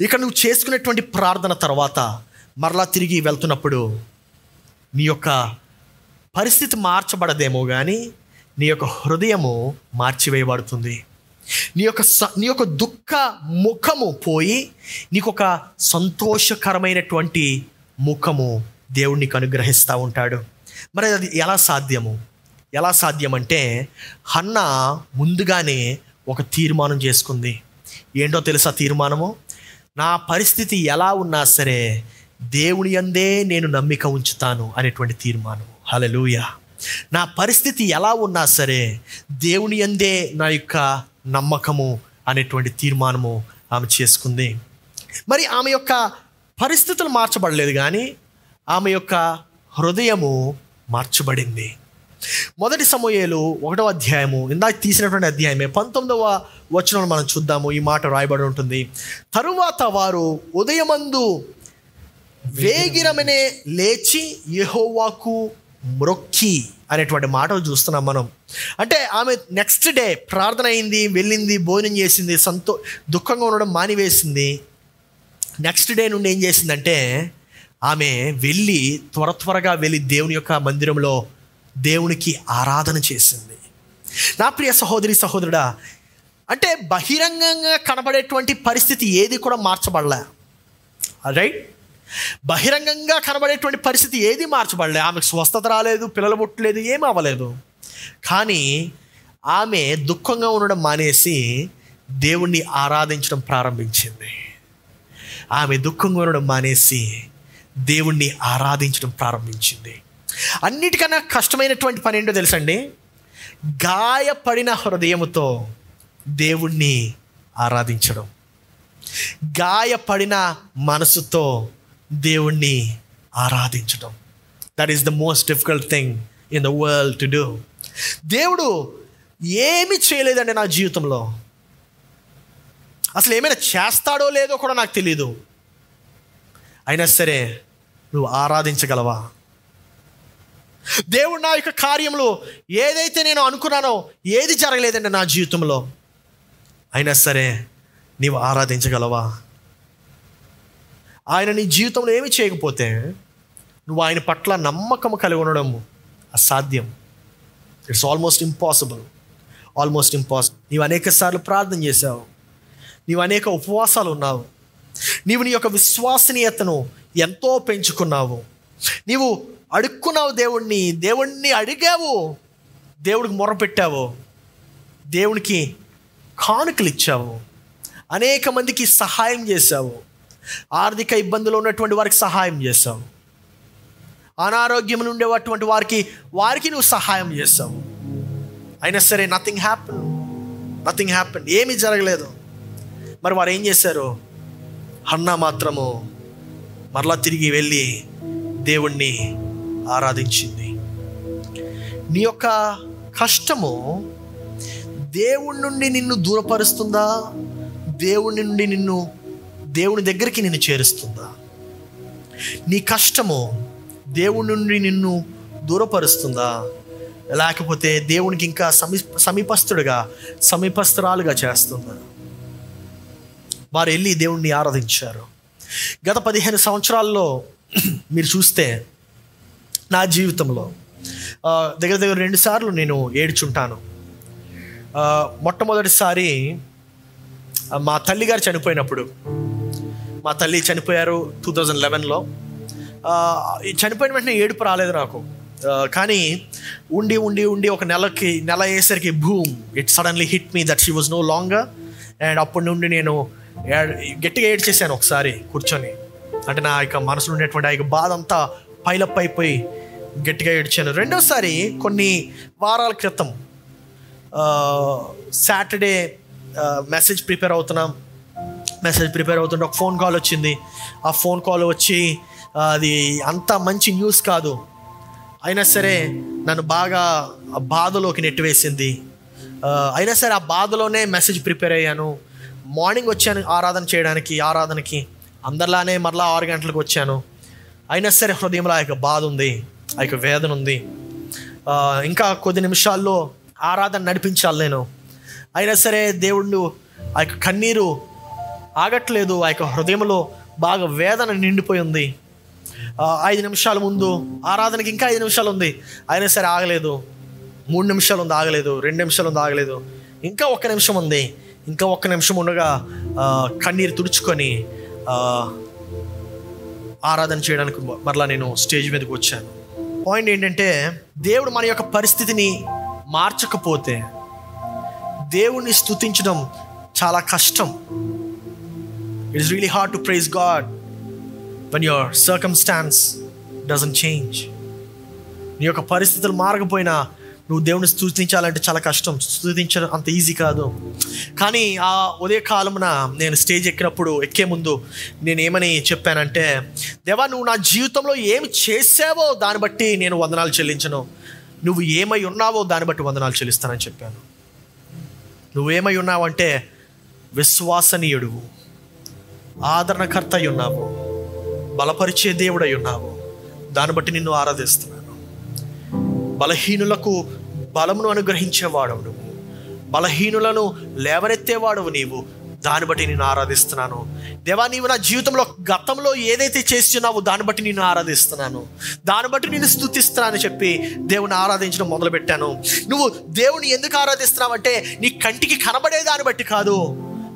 ఇక్కడ నువ్వు చేసుకునేటువంటి ప్రార్థన తర్వాత మరలా తిరిగి వెళ్తున్నప్పుడు నీ యొక్క పరిస్థితి మార్చబడదేమో కానీ నీ యొక్క హృదయము మార్చివేయబడుతుంది. నీ యొక్క దుఃఖ ముఖము పోయి నీకు ఒక సంతోషకరమైనటువంటి ముఖము దేవుడు నీకు అనుగ్రహిస్తూ ఉంటాడు. మరి అది ఎలా సాధ్యము? ఎలా సాధ్యమంటే, హన్నా ముందుగానే ఒక తీర్మానం చేసుకుంది. ఏంటో తెలుసా తీర్మానము? నా పరిస్థితి ఎలా ఉన్నా సరే దేవుని యందే నేను నమ్మిక ఉంచుతాను అనేటువంటి తీర్మానం. హల్లెలూయా. నా పరిస్థితి ఎలా ఉన్నా సరే దేవుని యందే నా యొక్క నమ్మకము అనేటువంటి తీర్మానము ఆమె చేసుకుంది. మరి ఆమె యొక్క పరిస్థితులు మార్చబడలేదు, కానీ ఆమె యొక్క హృదయము మార్చబడింది. మొదటి సమూయేలు 1వ అధ్యాయము, ఇందాక తీసినటువంటి అధ్యాయమే, 19వ వచనం మనం చూద్దాము. ఈ మాట రాయబడి ఉంటుంది. తరువాత వారు ఉదయమందు వేగిరమనే లేచి యెహోవాకు మ్రొక్కి అనేటువంటి మాటలు చూస్తున్నాం మనం. అంటే ఆమె నెక్స్ట్ డే ప్రార్థన అయింది, వెళ్ళింది, భోజనం చేసింది, దుఃఖంగా ఉండడం మానివేసింది. నెక్స్ట్ డే నుండి ఏం చేసిందంటే, ఆమె వెళ్ళి త్వరగా వెళ్ళి దేవుని యొక్క మందిరంలో దేవునికి ఆరాధన చేసింది. నా ప్రియ సహోదరి సహోదరుడా, అంటే బహిరంగంగా కనబడేటువంటి పరిస్థితి ఏది కూడా మార్చబడలే. రైట్? బహిరంగంగా కనబడేటువంటి పరిస్థితి ఏది మార్చబడలే. ఆమెకు స్వస్థత రాలేదు, పిల్లలు పుట్టలేదు, ఏమీ అవ్వలేదు. కానీ ఆమె దుఃఖంగా ఉండడం మానేసి దేవుణ్ణి ఆరాధించడం ప్రారంభించింది. ఆమె దుఃఖంగా ఉండడం మానేసి దేవుణ్ణి ఆరాధించడం ప్రారంభించింది. అన్నిటికన్నా కష్టమైనటువంటి పని ఏంటో తెలుసండి? గాయపడిన హృదయముతో దేవుణ్ణి ఆరాధించడం. గాయపడిన మనసుతో దేవుణ్ణి ఆరాధించడం. That is the most difficult thing in the world to do. దేవుడు ఏమీ చేయలేదండి నా జీవితంలో, అసలు ఏమైనా చేస్తాడో లేదో కూడా నాకు తెలీదు. అయినా సరే నువ్వు ఆరాధించగలవా? దేవుడు నా యొక్క కార్యంలో ఏదైతే నేను అనుకున్నానో ఏది జరగలేదండి నా జీవితంలో, అయినా సరే నీవు ఆరాధించగలవా? ఆయన నీ జీవితంలో ఏమి చేయకపోతే నువ్వు ఆయన పట్ల నమ్మకం కలిగి ఉండడం అసాధ్యం. It's almost impossible. నీవు అనేక సార్లు ప్రార్థన చేశావు, నీవు అనేక ఉపవాసాలు ఉన్నావు, నీవు నీ యొక్క విశ్వసనీయతను ఎంతో పెంచుకున్నావు, నీవు అడుక్కున్నావు, దేవుణ్ణి అడిగావు, దేవుడికి మొరపెట్టావు, దేవునికి కానుకలు ఇచ్చావు, అనేక మందికి సహాయం చేశావు, ఆర్థిక ఇబ్బందులు ఉన్నటువంటి వారికి సహాయం చేశావు, అనారోగ్యం ఉండేటువంటి వారికి నువ్వు సహాయం చేస్తావు. అయినా సరే నథింగ్ హ్యాపెన్, ఏమీ జరగలేదు. మరి వారు ఏం చేశారు? హన్నా మాత్రము మరలా తిరిగి వెళ్ళి దేవుణ్ణి ఆరాధించింది. నీ యొక్క కష్టము దేవుడి నుండి నిన్ను దూరపరుస్తుందా? దేవుని దగ్గరికి నిన్ను చేరుస్తుందా? నీ కష్టము దేవుడి నుండి నిన్ను దూరపరుస్తుందా, లేకపోతే దేవునికి ఇంకా సమీపస్తురాలుగా చేస్తుందా? వారు వెళ్ళి దేవుణ్ణి ఆరాధించారు. గత 15 సంవత్సరాల్లో మీరు చూస్తే నా జీవితంలో దగ్గర దగ్గర 2 సార్లు నేను ఏడ్చుంటాను. మొట్టమొదటిసారి మా తల్లిగారు చనిపోయినప్పుడు, మా తల్లి చనిపోయారు 2011లో. చనిపోయిన వెంటనే ఏడుపు రాలేదు నాకు. కానీ ఉండి ఉండి ఉండి ఒక నెల అయ్యేసరికి boom, it suddenly hit me that she was no longer. And అప్పటి నుండి నేను గట్టిగా ఏడ్చేసాను ఒకసారి కూర్చొని. అంటే నా యొక్క మనసులో ఉండేటువంటి ఆ యొక్క బాధ అంతా పైలప్ అయిపోయి గట్టిగా ఏడ్చాను. రెండోసారి కొన్ని వారాల క్రితం సాటర్డే మెసేజ్ ప్రిపేర్ అవుతుంటే ఒక ఫోన్ కాల్ వచ్చింది. ఆ ఫోన్ కాల్ వచ్చి అది అంత మంచి న్యూస్ కాదు, అయినా సరే నన్ను బాగా బాధలోకి నెట్టివేసింది. అయినా సరే ఆ బాధలోనే మెసేజ్ ప్రిపేర్ అయ్యాను. మార్నింగ్ వచ్చాను ఆరాధనకి అందరిలానే మరలా 6 గంటలకు వచ్చాను. అయినా సరే హృదయంలో ఆ యొక్క బాధ ఉంది, ఆ యొక్క వేదన ఉంది. ఇంకా కొద్ది నిమిషాల్లో ఆరాధన నడిపించాలి నేను. అయినా సరే దేవుడు ఆ యొక్క కన్నీరు ఆగట్లేదు, ఆ యొక్క హృదయంలో బాగా వేదన నిండిపోయి ఉంది. 5 నిమిషాల ముందు ఆరాధనకి ఇంకా 5 నిమిషాలు ఉంది, అయినా సరే ఆగలేదు. 3 నిమిషాలు ఉంది, ఆగలేదు. 2 నిమిషాలు ఉంది, ఆగలేదు. ఇంకా 1 నిమిషం ఉంది. ఇంకా 1 నిమిషం ఉండగా కన్నీరు తుడుచుకొని ఆరాధన చేయడానికి మరలా నేను స్టేజ్ మీదకి వచ్చాను. పాయింట్ ఏంటంటే, దేవుడు మన యొక్క పరిస్థితిని మార్చకపోతే దేవుణ్ణి స్తుతించడం చాలా కష్టం. It is really hard to praise God when your circumstance doesn't change. నీ యొక్క పరిస్థితులు మారకపోయినా నువ్వు దేవుని స్తుతించాలంటే చాలా కష్టం. స్తుతించడం అంత ఈజీ కాదు. కానీ ఆ ఉదయకాలమున నేను స్టేజ్ ఎక్కే ముందు నేను ఏమని చెప్పానంటే, దేవా, నువ్వు నా జీవితంలో ఏమి చేసావో దాన్ని బట్టి నేను వందనాలు చెల్లించను, నువ్వు ఏమై ఉన్నావో దాన్ని బట్టి వందనాలు చెల్లిస్తానని చెప్పాను. నువ్వేమై ఉన్నావంటే విశ్వాసనీయుడువు, ఆదరణకర్త అయి ఉన్నావు, బలపరిచే దేవుడై ఉన్నావు. దాన్ని బట్టి నిన్ను ఆరాధిస్తున్నాను. బలహీనులకు బలమును అనుగ్రహించేవాడవు నువ్వు, బలహీనులను లేవనెత్తేవాడవు నీవు. దాన్ని బట్టి నేను ఆరాధిస్తున్నాను. దేవా, నీవు నా జీవితంలో గతంలో ఏదైతే చేస్తున్నావో దాన్ని బట్టి నేను ఆరాధిస్తున్నాను, దాన్ని బట్టి నేను స్తుతిస్తున్నానని చెప్పి దేవుని ఆరాధించడం మొదలుపెట్టాను. నువ్వు దేవుని ఎందుకు ఆరాధిస్తున్నావంటే నీ కంటికి కనబడే దాన్ని బట్టి కాదు,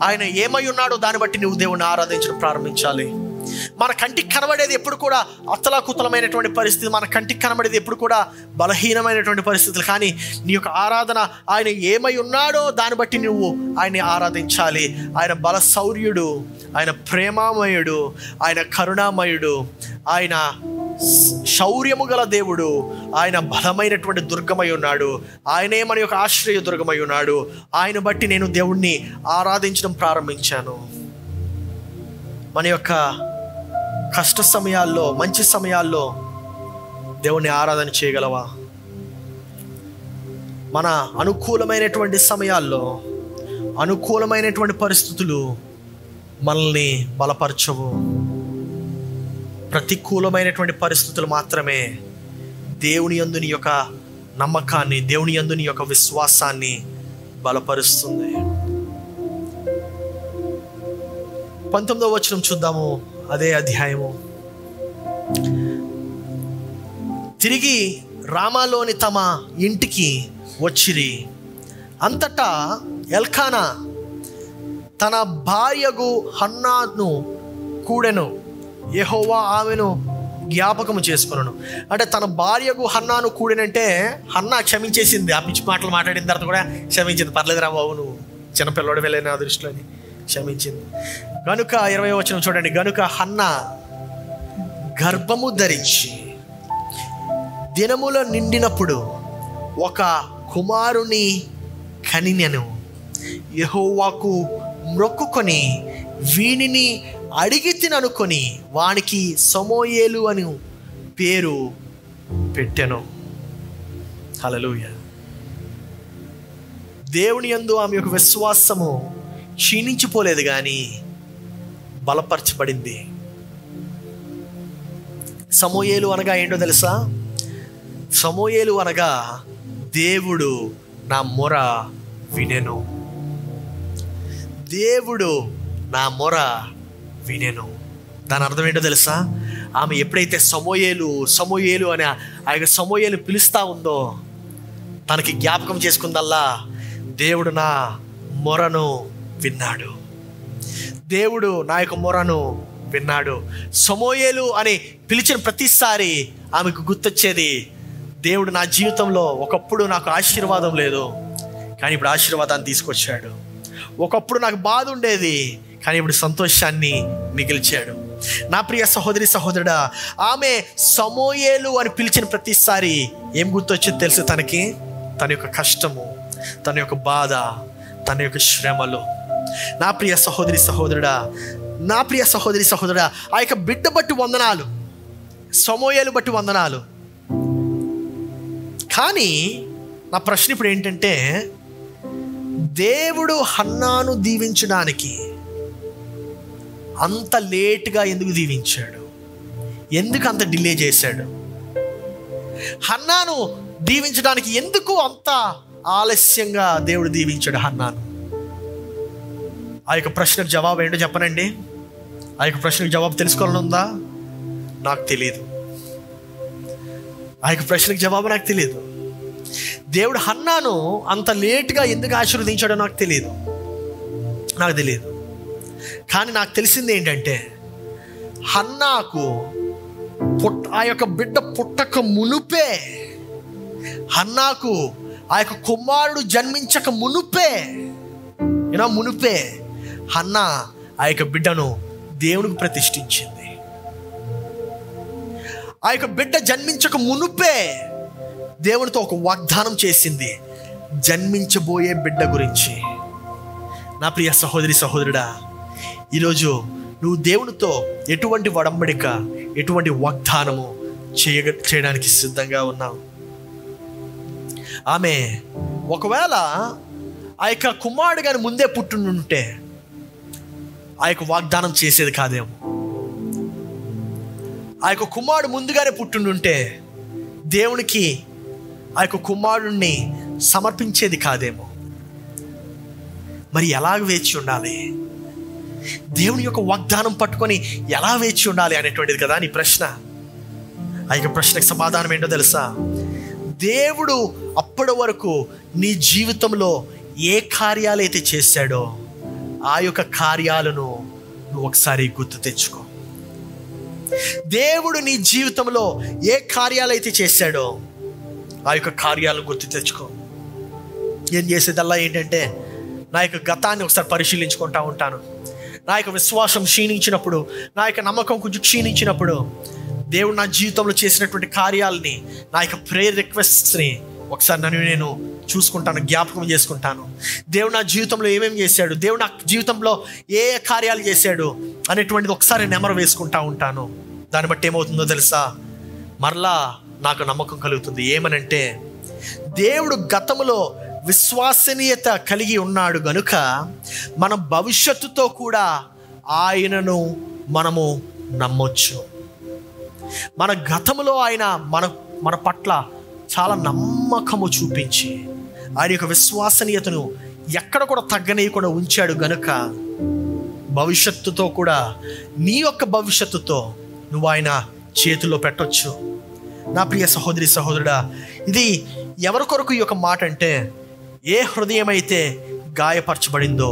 ఆయన ఏమై ఉన్నాడో దాన్ని బట్టి నువ్వు దేవుని ఆరాధించడం ప్రారంభించాలి. మన కంటికి కనబడేది ఎప్పుడు కూడా అతలాకుతలమైనటువంటి పరిస్థితి, మన కంటికి కనబడేది ఎప్పుడు కూడా బలహీనమైనటువంటి పరిస్థితులు. కానీ నీ యొక్క ఆరాధన ఆయన ఏమై ఉన్నాడో దాన్ని బట్టి నువ్వు ఆయన్ని ఆరాధించాలి. ఆయన బల శౌర్యుడు, ఆయన ప్రేమామయుడు, ఆయన కరుణామయుడు, ఆయన శౌర్యము గల దేవుడు, ఆయన బలమైనటువంటి దుర్గమై ఉన్నాడు. ఆయనే మన యొక్క ఆశ్రయ దుర్గమై ఉన్నాడు. ఆయన బట్టి నేను దేవుణ్ణి ఆరాధించడం ప్రారంభించాను. మన యొక్క కష్ట సమయాల్లో, మంచి సమయాల్లో దేవుణ్ణి ఆరాధన చేయగలవా? మన అనుకూలమైనటువంటి సమయాల్లో, అనుకూలమైనటువంటి పరిస్థితులు మనల్ని బలపరచవు. ప్రతికూలమైనటువంటి పరిస్థితులు మాత్రమే దేవుని యందు నీ యొక్క నమ్మకాన్ని, దేవుని యందు నీ యొక్క విశ్వాసాన్ని బలపరుస్తుంది. 19వ వచనం చూద్దాము, అదే అధ్యాయము. తిరిగి రామాలోని తమ ఇంటికి వచ్చిరి. అంతటా ఎల్కానా తన భార్యగు హన్నాను కూడెను, యెహోవా ఆమెను జ్ఞాపకము చేసుకున్నాను. అంటే తన భార్యకు హన్నాను కూడినంటే హన్నా క్షమించేసింది. ఆ పిచ్చి మాటలు మాట్లాడిన తర్వాత కూడా క్షమించింది. పర్లేదురా బాబు, నువ్వు చిన్నపిల్లడు వెళ్ళే నా దృష్టిలోని క్షమించింది. గనుక 20వ వచనం చూడండి. గనుక హన్నా గర్భము ధరించి దినముల నిండినప్పుడు ఒక కుమారుని కనినెను. యెహోవాకు మొక్కుకొని వీనిని అడిగి తిననుకొని వానికి సమూయేలు అని పేరు పెట్టెను. హల్లెలూయా. దేవుని యందు ఆమె యొక్క విశ్వాసము క్షీణించిపోలేదు, కానీ బలపరచబడింది. సమూయేలు అనగా ఏంటో తెలుసా? సమూయేలు అనగా దేవుడు నా మొర వినెను. దేవుడు నా మొర వినెను. దాని అర్థం ఏంటో తెలుసా? ఆమె ఎప్పుడైతే సమూయేలు అని ఆ యొక్క సమూయేలు పిలుస్తూ ఉందో, తనకి జ్ఞాపకం చేసుకుందల్లా దేవుడు నా మొరను విన్నాడు, దేవుడు నా యొక్క మొరను విన్నాడు. సమూయేలు అని పిలిచిన ప్రతిసారి ఆమెకు గుర్తొచ్చేది, దేవుడు నా జీవితంలో ఒకప్పుడు నాకు ఆశీర్వాదం లేదు, కానీ ఇప్పుడు ఆశీర్వాదాన్ని తీసుకొచ్చాడు. ఒకప్పుడు నాకు బాధ ఉండేది, కానీ ఇప్పుడు సంతోషాన్ని మిగిల్చాడు. నా ప్రియ సహోదరి సహోదరుడా, ఆమె సమూయేలు అని పిలిచిన ప్రతిసారి ఏం గుర్తొచ్చింది తెలుసు? తనకి తన యొక్క కష్టము, తన యొక్క బాధ, తన యొక్క శ్రమలు. నా ప్రియ సహోదరి సహోదరుడా, నా ప్రియ సహోదరి సహోదరుడా, ఆ యొక్క బిడ్డ బట్టి వందనాలు, సమూయేలు బట్టి వందనాలు. కానీ నా ప్రశ్న ఇప్పుడు ఏంటంటే, దేవుడు హన్నాను దీవించడానికి అంత లేట్గా ఎందుకు దీవించాడు? ఎందుకు అంత డిలే చేశాడు? హన్నాను దీవించడానికి ఎందుకు అంత ఆలస్యంగా దేవుడు దీవించాడు హన్నాను? ఆ యొక్క ప్రశ్నకు జవాబు ఏంటో చెప్పనండి. ఆ యొక్క ప్రశ్నకు జవాబు తెలుసుకోవాలని ఉందా? నాకు తెలియదు. ఆ యొక్క ప్రశ్నకు జవాబు నాకు తెలియదు. దేవుడు హన్నాను అంత లేట్గా ఎందుకు ఆశీర్వదించాడో నాకు తెలియదు. కానీ నాకు తెలిసింది ఏంటంటే, హన్నాకు ఆ యొక్క బిడ్డ పుట్టక మునుపే, హన్నాకు ఆ యొక్క కుమారుడు జన్మించక మునుపే హన్నా ఆ యొక్క బిడ్డను దేవునికి ప్రతిష్ఠించింది. ఆ యొక్క బిడ్డ జన్మించక మునుపే దేవునితో ఒక వాగ్దానం చేసింది జన్మించబోయే బిడ్డ గురించి. నా ప్రియ సహోదరి సహోదరుడా, ఈరోజు నువ్వు దేవునితో ఎటువంటి వడంబడిక, ఎటువంటి వాగ్దానము చేయడానికి సిద్ధంగా ఉన్నావు? ఆమె ఒకవేళ ఆ యొక్క కుమారుడు గాని ముందే పుట్టుంటే ఆ యొక్క వాగ్దానం చేసేది కాదేమో. ఆ యొక్క కుమారుడు ముందుగానే పుట్టుంటే దేవునికి ఆ యొక్క కుమారుడిని సమర్పించేది కాదేమో. మరి ఎలాగ వేచి ఉండాలి? దేవుని యొక్క వాగ్దానం పట్టుకొని ఎలా వేచి ఉండాలి అనేటువంటిది కదా నీ ప్రశ్న. ఆ యొక్క ప్రశ్నకు సమాధానం ఏంటో తెలుసా? దేవుడు అప్పటి వరకు నీ జీవితంలో ఏ కార్యాలైతే చేశాడో ఆ యొక్క కార్యాలను నువ్వు ఒకసారి గుర్తు తెచ్చుకో. దేవుడు నీ జీవితంలో ఏ కార్యాలైతే చేశాడో ఆ యొక్క కార్యాలను గుర్తు తెచ్చుకో. ఏం చేసేదల్లా ఏంటంటే, నా యొక్క గతాన్ని ఒకసారి పరిశీలించుకుంటూ ఉంటాను. నా యొక్క విశ్వాసం క్షీణించినప్పుడు, నా యొక్క నమ్మకం కొంచెం క్షీణించినప్పుడు, దేవుడు నా జీవితంలో చేసినటువంటి కార్యాలని, నా యొక్క ప్రేయర్ రిక్వెస్ట్స్ని ఒకసారి నేను చూసుకుంటాను, జ్ఞాపకం చేసుకుంటాను. దేవుడు నా జీవితంలో ఏమేమి చేశాడు, దేవుడు నా జీవితంలో ఏ కార్యాలు చేశాడు అనేటువంటిది ఒకసారి నెమరు వేసుకుంటా ఉంటాను. దాన్ని బట్టి ఏమవుతుందో తెలుసా? మరలా నాకు నమ్మకం కలుగుతుంది. ఏమనంటే, దేవుడు గతంలో విశ్వసనీయత కలిగి ఉన్నాడు గనుక మన భవిష్యత్తుతో కూడా ఆయనను మనము నమ్మొచ్చు. మన గతంలో ఆయన మన పట్ల చాలా నమ్మకము చూపించి ఆయన యొక్క విశ్వసనీయతను ఎక్కడ కూడా తగ్గనీయకుండా ఉంచాడు గనుక భవిష్యత్తుతో కూడా, నీ యొక్క భవిష్యత్తుతో నువ్వు ఆయన చేతుల్లో పెట్టొచ్చు. నా ప్రియ సహోదరి సహోదరుడా, ఇది ఎవరి కొరకు ఈ యొక్క మాట అంటే, ఏ హృదయం అయితే గాయపరచబడిందో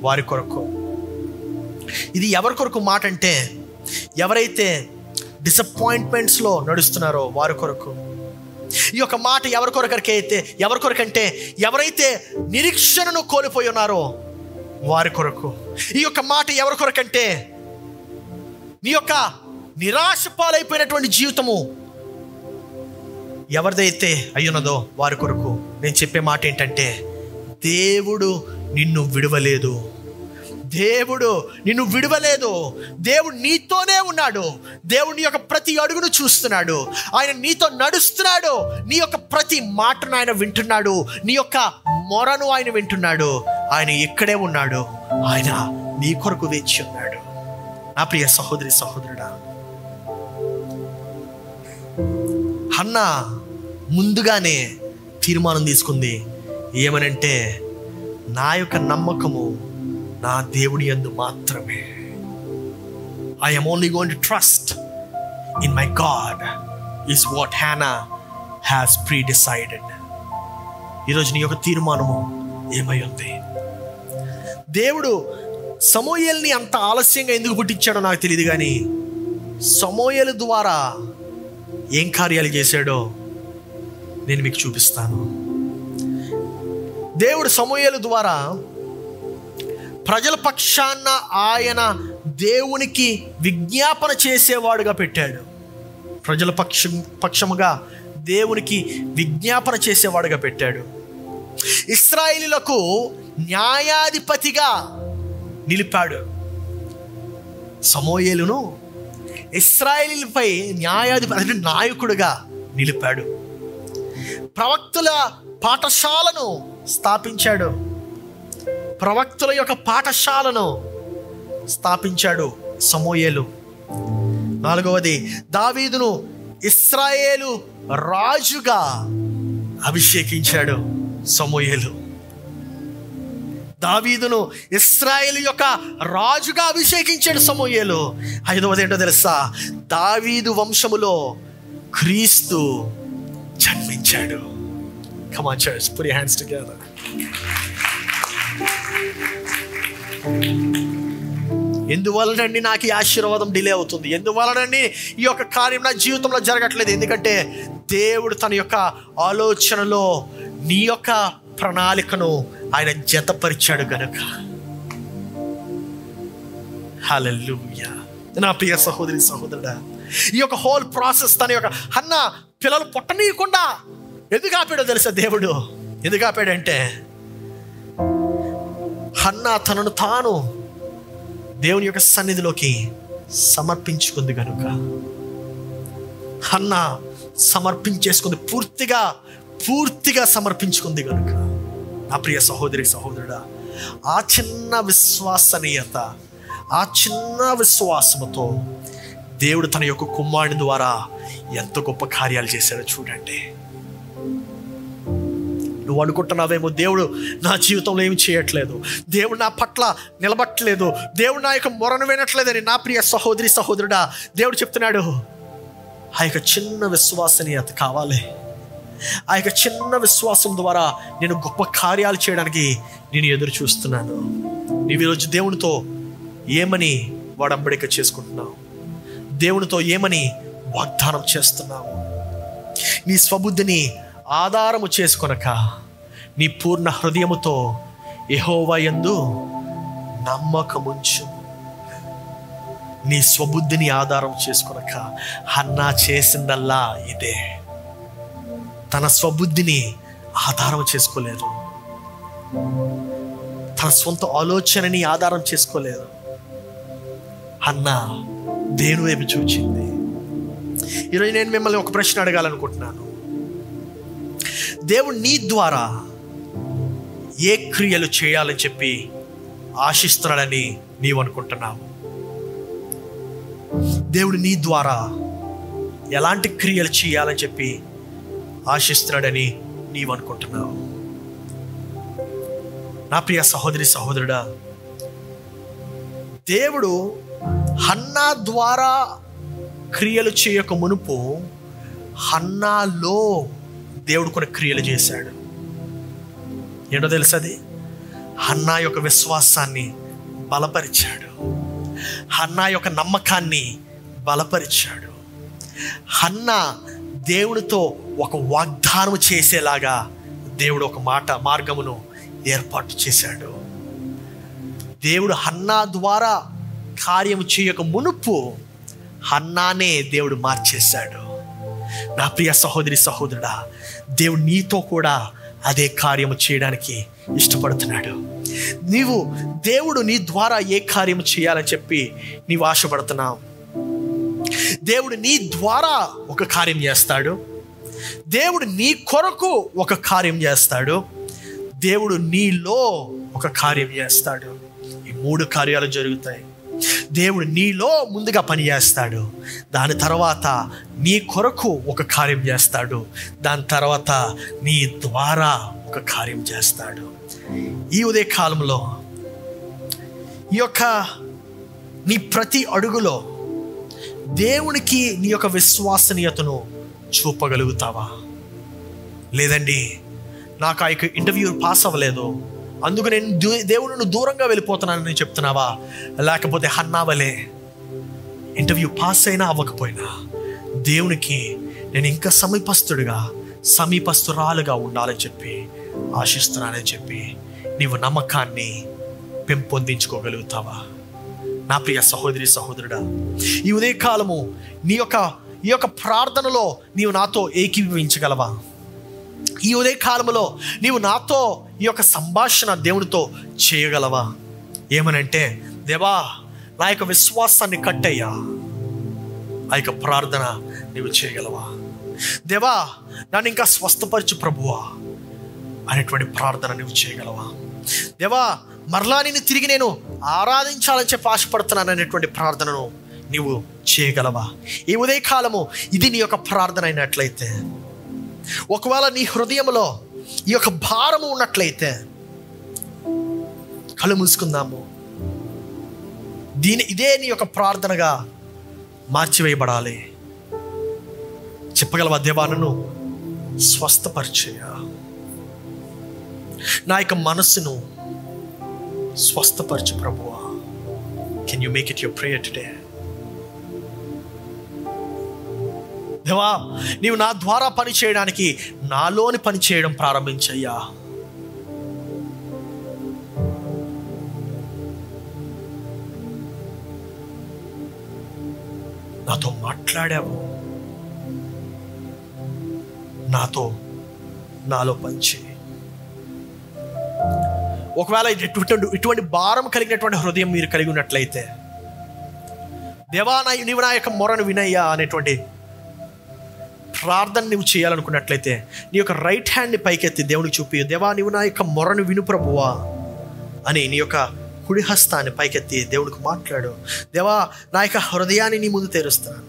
వారి కొరకు. ఇది ఎవరి కొరకు మాట అంటే, ఎవరైతే డిసప్పాయింట్మెంట్స్లో నడుస్తున్నారో వారి కొరకు. ఈ యొక్క మాట ఎవరి కొరకంటే ఎవరైతే నిరీక్షణను కోల్పోయి ఉన్నారో వారి కొరకు. ఈ యొక్క మాట ఎవరి కొరకంటే, నీ యొక్క నిరాశ పాలైపోయినటువంటి జీవితము ఎవరిదైతే అయ్యున్నదో వారి కొరకు. నేను చెప్పే మాట ఏంటంటే, దేవుడు నిన్ను విడవలేదు. దేవుడు నీతోనే ఉన్నాడు. దేవుడు నీ యొక్క ప్రతి అడుగును చూస్తున్నాడు. ఆయన నీతో నడుస్తున్నాడు. నీ యొక్క ప్రతి మాటను ఆయన వింటున్నాడు. నీ యొక్క మొరను ఆయన వింటున్నాడు. ఆయన ఇక్కడే ఉన్నాడు. ఆయన నీ కొరకు వేచి ఉన్నాడు. నా ప్రియ సహోదరి సహోదరుడా, హన్నా ముందుగానే తీర్మానం తీసుకుంది. ఏమనంటే, నా యొక్క నమ్మకము నా దేవుని యందు మాత్రమే. I am only going to trust in my God is what Hannah has pre-decided. ఈరోజు నీ యొక్క తీర్మానము ఏమై ఉంది? దేవుడు సమూయేలుని అంత ఆలస్యంగా ఎందుకు పుట్టించాడో నాకు తెలియదు, కానీ సమూయేలు ద్వారా ఏం కార్యాలు చేశాడో నేను మీకు చూపిస్తాను. దేవుడు సమూయేలు ద్వారా ప్రజల పక్షాన ఆయన దేవునికి విజ్ఞాపన చేసేవాడుగా పెట్టాడు. ప్రజల పక్షముగా దేవునికి విజ్ఞాపన చేసేవాడుగా పెట్టాడు. ఇశ్రాయేలీయులకు న్యాయాధిపతిగా నిలిపాడు. సమూయేలును ఇశ్రాయేలీయులపై న్యాయాధిపతి, నాయకుడిగా నిలిపాడు. ప్రవక్తుల పాఠశాలను స్థాపించాడు. ప్రవక్తుల యొక్క పాఠశాలను స్థాపించాడు సమూయేలు. 4వది, దావీదును ఇశ్రాయేలు రాజుగా అభిషేకించాడు సమూయేలు. దావీదును ఇశ్రాయేలు యొక్క రాజుగా అభిషేకించాడు సమూయేలు. 5వది ఏంటో తెలుసా? దావీదు వంశములో క్రీస్తు జన్మించాడు. Come on church, put your hands together. ఎందువలనండి నాకు ఈ ఆశీర్వాదం డిలే అవుతుంది? ఎందువలనండి ఈ యొక్క కార్యం నా జీవితంలో జరగట్లేదు? ఎందుకంటే దేవుడు తన యొక్క ఆలోచనలో నీ యొక్క ప్రణాళికను ఆయన జతపరిచాడు గనుక. హల్లెలూయా. నా ప్రియ సహోదరి సహోదరుడా, ఈ యొక్క హోల్ ప్రాసెస్ తన యొక్క హన్నా పిల్లలు పుట్టనీయకుండా ఎందుకు ఆపాడో తెలుసా దేవుడు? ఎందుకు ఆపాడంటే హన్నా తనను తాను దేవుని యొక్క సన్నిధిలోకి సమర్పించుకుంది కనుక. హన్నా సమర్పించేసుకుంది, పూర్తిగా సమర్పించుకుంది కనుక. నా ప్రియ సహోదరి సహోదరుడా, ఆ చిన్న విశ్వసనీయత, ఆ చిన్న విశ్వాసముతో దేవుడు తన యొక్క కుమారుని ద్వారా ఎంత గొప్ప కార్యాలు చేశాడో చూడండి. నువ్వు అనుకుంటున్నావేమో దేవుడు నా జీవితంలో ఏమి చేయట్లేదు, దేవుడు నా పట్ల నిలబట్టలేదు, దేవుడు నా యొక్క మొరను వినట్లేదని. నా ప్రియ సహోదరి సహోదరుడా, దేవుడు చెప్తున్నాడు, ఆ యొక్క చిన్న విశ్వాసనీయత కావాలి. ఆ యొక్క చిన్న విశ్వాసం ద్వారా నేను గొప్ప కార్యాలు చేయడానికి నేను ఎదురు చూస్తున్నాను. నీవు ఈరోజు దేవునితో ఏమని వాడంబడిక చేసుకుంటున్నావు? దేవునితో ఏమని వాగ్దానం చేస్తున్నావు? నీ స్వబుద్ధిని ఆధారము చేసుకొనక నీ పూర్ణ హృదయముతో యెహోవా యందు నమ్మకముంచు. నీ స్వబుద్ధిని ఆధారం చేసుకొనక. హన్నా చేసిందల్లా ఇదే. తన స్వబుద్ధిని ఆధారం చేసుకోలేదు, తన సొంత ఆలోచనని ఆధారం చేసుకోలేదు. హన్నా దేవుని వైపు చూచింది. ఈరోజు నేను మిమ్మల్ని ఒక ప్రశ్న అడగాలనుకుంటున్నాను. దేవుడు నీ ద్వారా ఏ క్రియలు చేయాలని చెప్పి ఆశిస్తున్నాడని నీవు అనుకుంటున్నావు? దేవుడు నీ ద్వారా ఎలాంటి క్రియలు చేయాలని చెప్పి ఆశిస్తున్నాడని నీవు అనుకుంటున్నావు? నా ప్రియ సహోదరి సహోదరుడా, దేవుడు హన్నా ద్వారా క్రియలు చేయక మునుపు హన్నాలో దేవుడు కొన్ని క్రియలు చేశాడు. ఏంటో తెలుసది? హన్నా యొక్క విశ్వాసాన్ని బలపరిచాడు, హన్నా యొక్క నమ్మకాన్ని బలపరిచాడు. హన్నా దేవుడితో ఒక వాగ్దానం చేసేలాగా దేవుడు ఒక మార్గమును ఏర్పాటు చేశాడు. దేవుడు హన్నా ద్వారా కార్యము చేయక మునుపు హన్నానే దేవుడు మార్చేశాడు. నా ప్రియ సహోదరి సహోదరుడా, దేవుడు నీతో కూడా అదే కార్యము చేయడానికి ఇష్టపడుతున్నాడు. దేవుడు నీ ద్వారా ఏ కార్యము చేయాలని చెప్పి నీవు ఆశపడుతున్నావు? దేవుడు నీ ద్వారా ఒక కార్యం చేస్తాడు, దేవుడు నీ కొరకు ఒక కార్యం చేస్తాడు, దేవుడు నీలో ఒక కార్యం చేస్తాడు. ఈ 3 కార్యాలు జరుగుతాయి. దేవుడు నీలో ముందుగా పని చేస్తాడు, దాని తర్వాత నీ కొరకు ఒక కార్యం చేస్తాడు, దాని తర్వాత నీ ద్వారా ఒక కార్యం చేస్తాడు. ఈ ఉదయ కాలంలో ఈ యొక్క నీ ప్రతి అడుగులో దేవునికి నీ యొక్క విశ్వసనీయతను చూపగలుగుతావా? లేదండి, నాకు ఆ యొక్క ఇంటర్వ్యూ పాస్ అవ్వలేదు, అందుకు నేను దేవుని దూరంగా వెళ్ళిపోతున్నానని చెప్తున్నావా? లేకపోతే హన్నావలే ఇంటర్వ్యూ పాస్ అయినా అవ్వకపోయినా దేవునికి నేను ఇంకా సమీపస్తురాలుగా ఉండాలని చెప్పి ఆశిస్తున్నానని చెప్పి నీవు నమ్మకాన్ని పెంపొందించుకోగలుగుతావా? నా ప్రియ సహోదరి సహోదరుడా, ఈ ఉదయకాలము ఈ యొక్క ప్రార్థనలో నీవు నాతో ఏకీభవించగలవా? ఈ ఉదయకాలములో నీవు నాతో ఈ యొక్క సంభాషణ దేవునితో చేయగలవా? ఏమనంటే, దేవా నా యొక్క విశ్వాసాన్ని కట్టయ్యా, ఆ యొక్క ప్రార్థన నీవు చేయగలవా? దేవా నన్ను ఇంకా స్వస్థపరచు ప్రభువా అనేటువంటి ప్రార్థన నువ్వు చేయగలవా? దేవా మరలా నిన్ను తిరిగి నేను ఆరాధించాలని చెప్పి ఆశపడుతున్నాను అనేటువంటి ప్రార్థనను నీవు చేయగలవా? ఈ ఉదయకాలము ఇది నీ యొక్క ప్రార్థన అయినట్లయితే, ఒకవేళ నీ హృదయంలో ఈ యొక్క భారము ఉన్నట్లయితే కళ్ళు మూసుకుందాము. ఇదే నీ యొక్క ప్రార్థనగా మార్చివేయబడాలి. చెప్పగలవా? దేవా నన్ను స్వస్థపరిచేయ, నా యొక్క మనస్సును స్వస్థపరచు ప్రభువా. Can you make it your prayer today? దేవా నీవు నా ద్వారా పని చేయడానికి నాలోని పని చేయడం ప్రారంభించయ్యా. నాతో మాట్లాడావు, నాలో పనిచేయి. ఒకవేళ ఇటువంటి భారం కలిగినటువంటి హృదయం మీరు కలిగి ఉన్నట్లయితే, దేవా నీవు నా యొక్క మొరను వినయ్యా అనేటువంటి ప్రార్థన నువ్వు చేయాలనుకున్నట్లయితే నీ యొక్క రైట్ హ్యాండ్ని పైకెత్తి దేవునికి చూపి, దేవా నీవు నా యొక్క మొరను విను ప్రభువా అని నీ యొక్క కుడి హస్తాన్ని పైకెత్తి దేవునికి మాట్లాడు. దేవా నా యొక్క హృదయాన్ని నీ ముందు తెరుస్తున్నాను.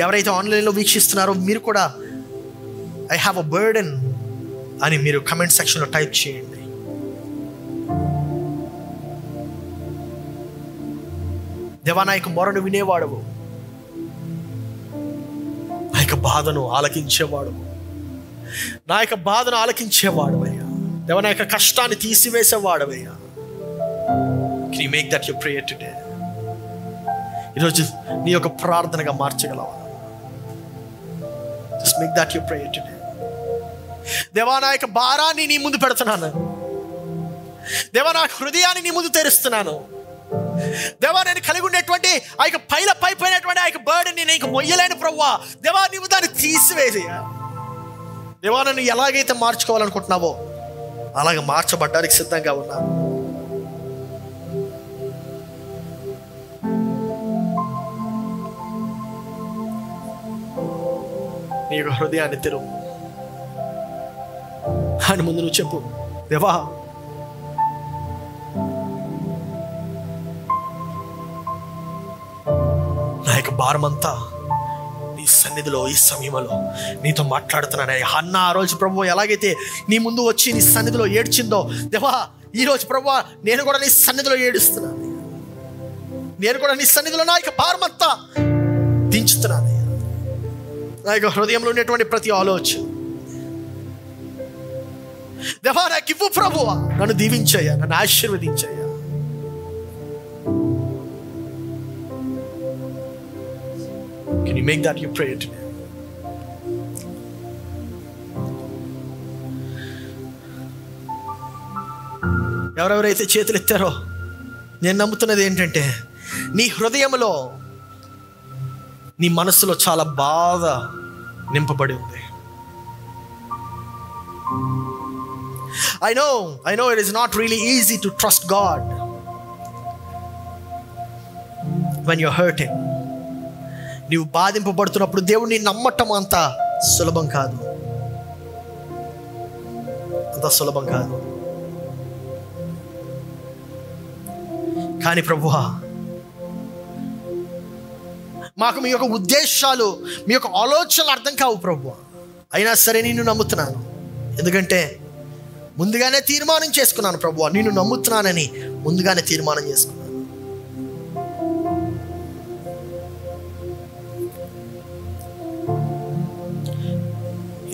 ఎవరైతే ఆన్లైన్లో వీక్షిస్తున్నారో మీరు కూడా ఐ హ్యావ్ అ బర్డెన్ అని మీరు కమెంట్ సెక్షన్లో టైప్ చేయండి. దేవా నా యొక్క మొరను వినేవాడవు, నా యొక్క బాధను ఆలకించేవాడు, నా యొక్క బాధను ఆలకించేవాడవయ్యా. దేవా నా యొక్క కష్టాన్ని తీసివేసేవాడవయ్యా. Can you make that your prayer today? ఈరోజు నీ యొక్క ప్రార్థనగా మార్చగలవా? Just make that your prayer today. దేవా నా యొక్క భారాన్ని నీ ముందు పెడుతున్నాను. దేవా నా హృదయాన్ని నీ ముందు తెరుస్తున్నాను. దేవా నేను కలిగి ఉండేటువంటి ఆ యొక్క పైపోయినటువంటి ఆ యొక్క బర్డెన్ నేను ఇంక మొయ్యలేను ప్రభువా. దేవా నీవు దాన్ని తీసివేసేయా. దేవా నన్ను ఎలాగైతే మార్చుకోవాలనుకుంటున్నావో అలాగ మార్చబడ్డానికి సిద్ధంగా ఉన్నాను. నీ యొక్క హృదయాన్ని తెరువు. ఆయన ముందు నువ్వు చెప్పు, దేవా నా యొక్క భారమంతా నీ సన్నిధిలో ఈ సమయంలో నీతో మాట్లాడుతున్నాను. హన్నా ఆ రోజు ప్రభువా ఎలాగైతే నీ ముందు వచ్చి నీ సన్నిధిలో ఏడ్చిందో, దేవా ఈరోజు ప్రభువా నేను కూడా నీ సన్నిధిలో ఏడుస్తున్నాను. నేను కూడా నీ సన్నిధిలో నా యొక్క భారమంతా దించుతున్నాను. నా యొక్క హృదయంలో ఉన్నటువంటి ప్రతి ఆలోచన దేవా నాకు ఇవ్వు ప్రభువా. నన్ను దీవించయ్యా, నన్ను ఆశీర్వదించయ్యా. Can you make that your prayer today? ఎవరెవరైతే చేతులు ఎత్తారో నేను నమ్ముతున్నది ఏంటంటే నీ హృదయంలో నీ మనసులో చాలా బాధ నింపబడి ఉంది. I know it is not really easy to trust God when you're hurting. నీవు బాధింపబడుతున్నప్పుడు దేవుడిని నమ్మటం అంత సులభం కాదు. కానీ ప్రభువా మాకు మీ యొక్క ఉద్దేశాలు, మీ యొక్క ఆలోచనలు అర్థం కావు ప్రభువా. అయినా సరే నిన్ను నమ్ముతున్నాను. ఎందుకంటే ముందుగానే తీర్మానం చేసుకున్నాను ప్రభువా, నిన్ను నమ్ముతున్నానని ముందుగానే తీర్మానం చేసుకున్నాను.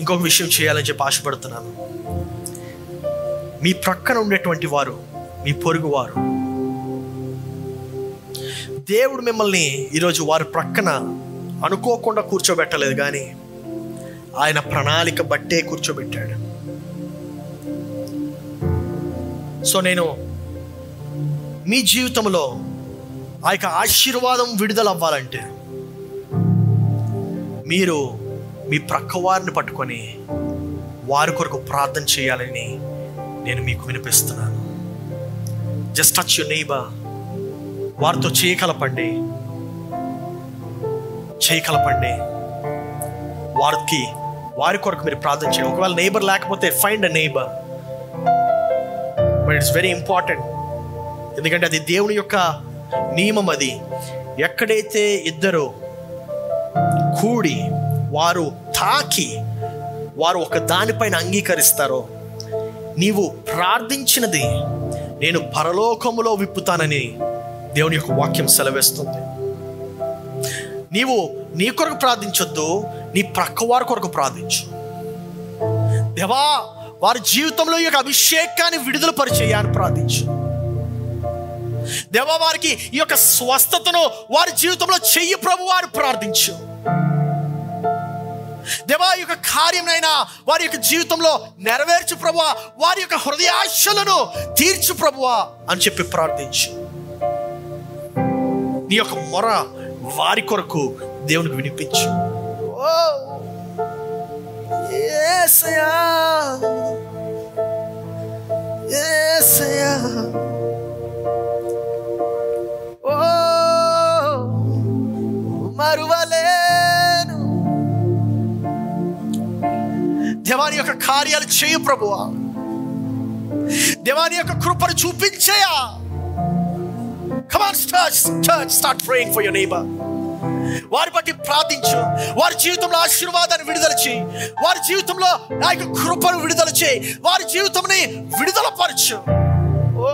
ఇంకొక విషయం చేయాలని చెప్పి ఆశపడుతున్నాను. మీ ప్రక్కన ఉండేటువంటి వారు, మీ పొరుగువారు, దేవుడు మిమ్మల్ని ఈరోజు వారి ప్రక్కన అనుకోకుండా కూర్చోబెట్టలేదు, కానీ ఆయన ప్రణాళిక బట్టే కూర్చోబెట్టాడు. సో నేను మీ జీవితంలో ఆ యొక్క ఆశీర్వాదం విడుదల అవ్వాలంటే మీరు మీ ప్రక్క వారిని పట్టుకొని వారి కొరకు ప్రార్థన చేయాలని నేను మీకు వినిపిస్తున్నాను. Just touch your neighbour. వారితో చేయకలపండి. వారి కొరకు మీరు ప్రార్థన చేయండి. ఒకవేళ నైబర్ లేకపోతే find a neighbour. But it's very important, ఎందుకంటే అది దేవుని యొక్క నియమం. అది ఎక్కడైతే ఇద్దరు కూడి వారు తాకి వారు ఒక దానిపైన అంగీకరిస్తారో, నీవు ప్రార్థించినది నేను పరలోకములో విప్పుతానని దేవుని యొక్క వాక్యం సెలవిస్తుంది. నీవు నీ కొరకు ప్రార్థించొద్దు, నీ ప్రక్క వారి కొరకు ప్రార్థించు. దేవా, వారి జీవితంలో ఈ యొక్క అభిషేకాన్ని విడుదల పరిచేయాలని ప్రార్థించు. దేవా, వారికి ఈ యొక్క స్వస్థతను వారి జీవితంలో చెయ్యి ప్రభు వారు ప్రార్థించు. దేవా, ఈ యొక్క కార్యంనైనా వారి యొక్క జీవితంలో నెరవేర్చు ప్రభువా, వారి యొక్క హృదయాశలను తీర్చు ప్రభువా అని చెప్పి ప్రార్థించు. నీ యొక్క మొర వారి కొరకు దేవునికి వినిపించు. ఓ యేసయ్యా, యేసయ్యా, ఓ మరువలేను. దేవాని యొక్క కార్యాలు చేయు ప్రభువా, దేవాని యొక్క కృపను చూపించేయా. Come on, church, start praying for your neighbor. వారి బట్టి ప్రార్థించు. వారి జీవితంలో ఆశీర్వాదాన్ని విడుదల చేయి. వారి జీవితంలో ఆ యొక్క కృపను విడుదల చేయి. వారి జీవితంని విడుదల పరచు. ఓ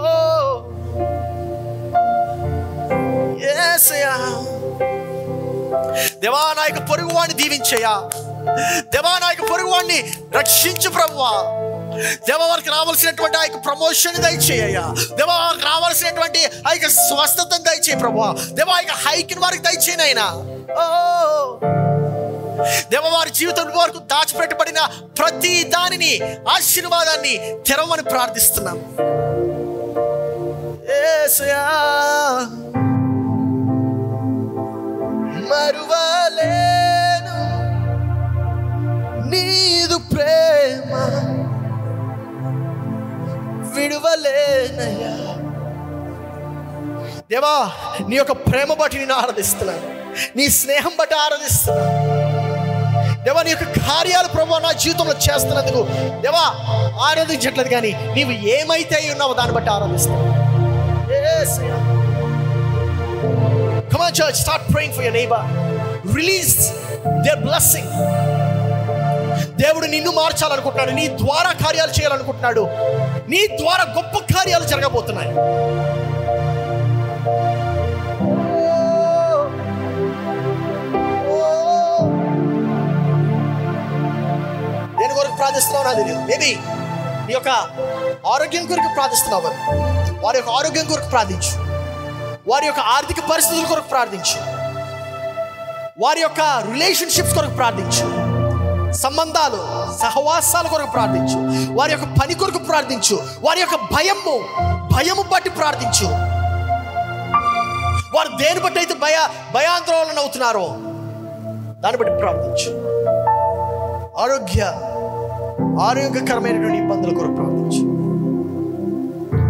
యేసయ్యా, దేవా, నా యొక్క పొరుగువాడిని దీవించేయా. దేవా, నా యొక్క పొరుగువాడిని రక్షించు ప్రభువా. దేవా, వారికి రావాల్సినటువంటి ఆ యొక్క ప్రమోషన్ దయచేయ్యా. దేవా, వారికి రావాల్సినటువంటి ఆ యొక్క స్వస్థతను దయచేయి ప్రభువా. దేవా, ఆ యొక్క హైకిని వారికి దయచేయనైనా. ఓ దేవా, వారి జీవితం వరకు దాచిపెట్టబడిన ప్రతి దానిని, ఆశీర్వాదాన్ని తెరవమని ప్రార్థిస్తున్నాము. యేసయ్యా, మరువలేను నీదు ప్రేమ, విడువలేనయ్యా. దేవా, నీ యొక్క ప్రేమ బట్టి నేను ఆరాధిస్తున్నాను. నీ స్నేహం బట్టి ఆరాధిస్తున్నాను. దేవా, నీ యొక్క కార్యాలు ప్రభువా నా జీవితంలో చేస్తున్నందుకు దేవా ఆరాధించట్లేదు, కానీ నీవు ఏమైతే ఉన్నావో దాన్ని బట్టి ఆరాధిస్తున్నాను. Come on, church, start praying for your neighbor. Release their blessing. దేవుడు నిన్ను మార్చాలనుకుంటున్నాడు. నీ ద్వారా కార్యాలు చేయాలనుకుంటున్నాడు. నీ ద్వారా గొప్ప కార్యాలు జరగబోతున్నాయి. దేని కొరకు ప్రార్థిస్తున్నావు నాకు తెలియదు. మేబీ నీ యొక్క ఆరోగ్యం కొరకు ప్రార్థిస్తున్నావు. వారి యొక్క ఆరోగ్యం కొరకు ప్రార్థించు. వారి యొక్క ఆర్థిక పరిస్థితుల కొరకు ప్రార్థించు. వారి యొక్క రిలేషన్షిప్స్ కొరకు ప్రార్థించు. సంబంధాలు, సహవాసాల కొరకు ప్రార్థించు. వారి యొక్క పని కొరకు ప్రార్థించు. వారి యొక్క భయము బట్టి ప్రార్థించు. వారు దేని బట్టి అయితే భయాందోళన అవుతున్నారో దాన్ని బట్టి ప్రార్థించు. ఆరోగ్యకరమైనటువంటి ఇబ్బందుల కొరకు ప్రార్థించు.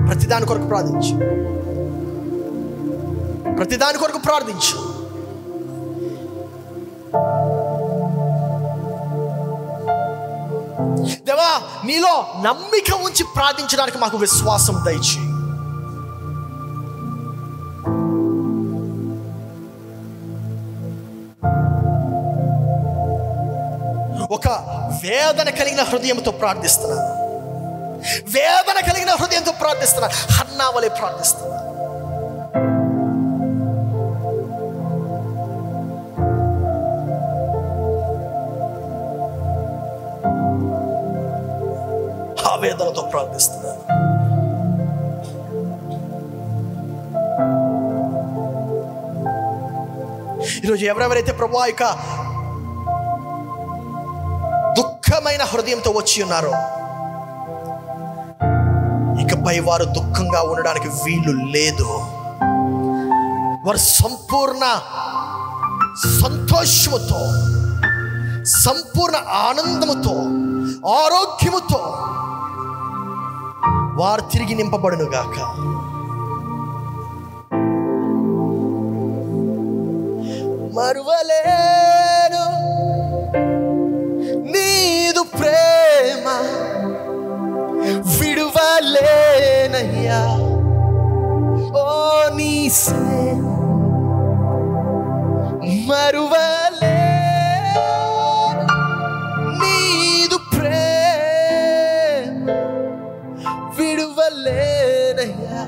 ప్రతిదాని కొరకు ప్రార్థించు. ప్రతిదాని కొరకు ప్రార్థించు. దేవా, నీలో నమ్మిక ఉంచి ప్రార్థించడానికి మాకు విశ్వాసం దయచేయి. ఒక వేదన కలిగిన హృదయంతో ప్రార్థిస్తున్నాను. వేదన కలిగిన హృదయంతో ప్రార్థిస్తున్నాను. హన్నా వలె ప్రార్థిస్తున్నాను. ఆవేదనతో ప్రార్థిస్తున్నాను. ఈరోజు ఎవరెవరైతే ప్రభువా యొక్క దుఃఖమైన హృదయంతో వచ్చి ఉన్నారో, ఇకపై వారు దుఃఖంగా ఉండడానికి వీలు లేదు. వారు సంపూర్ణ సంతోషముతో, సంపూర్ణ ఆనందముతో, ఆరోగ్యముతో వారు తిరిగి నింపబడును గాక. మరువలేను నీదు ప్రేమ, విడువలేనయ్యా ఓ నీ స్నేహం. మరువలేను నీదు ప్రేమ, విడువలేనయ్యా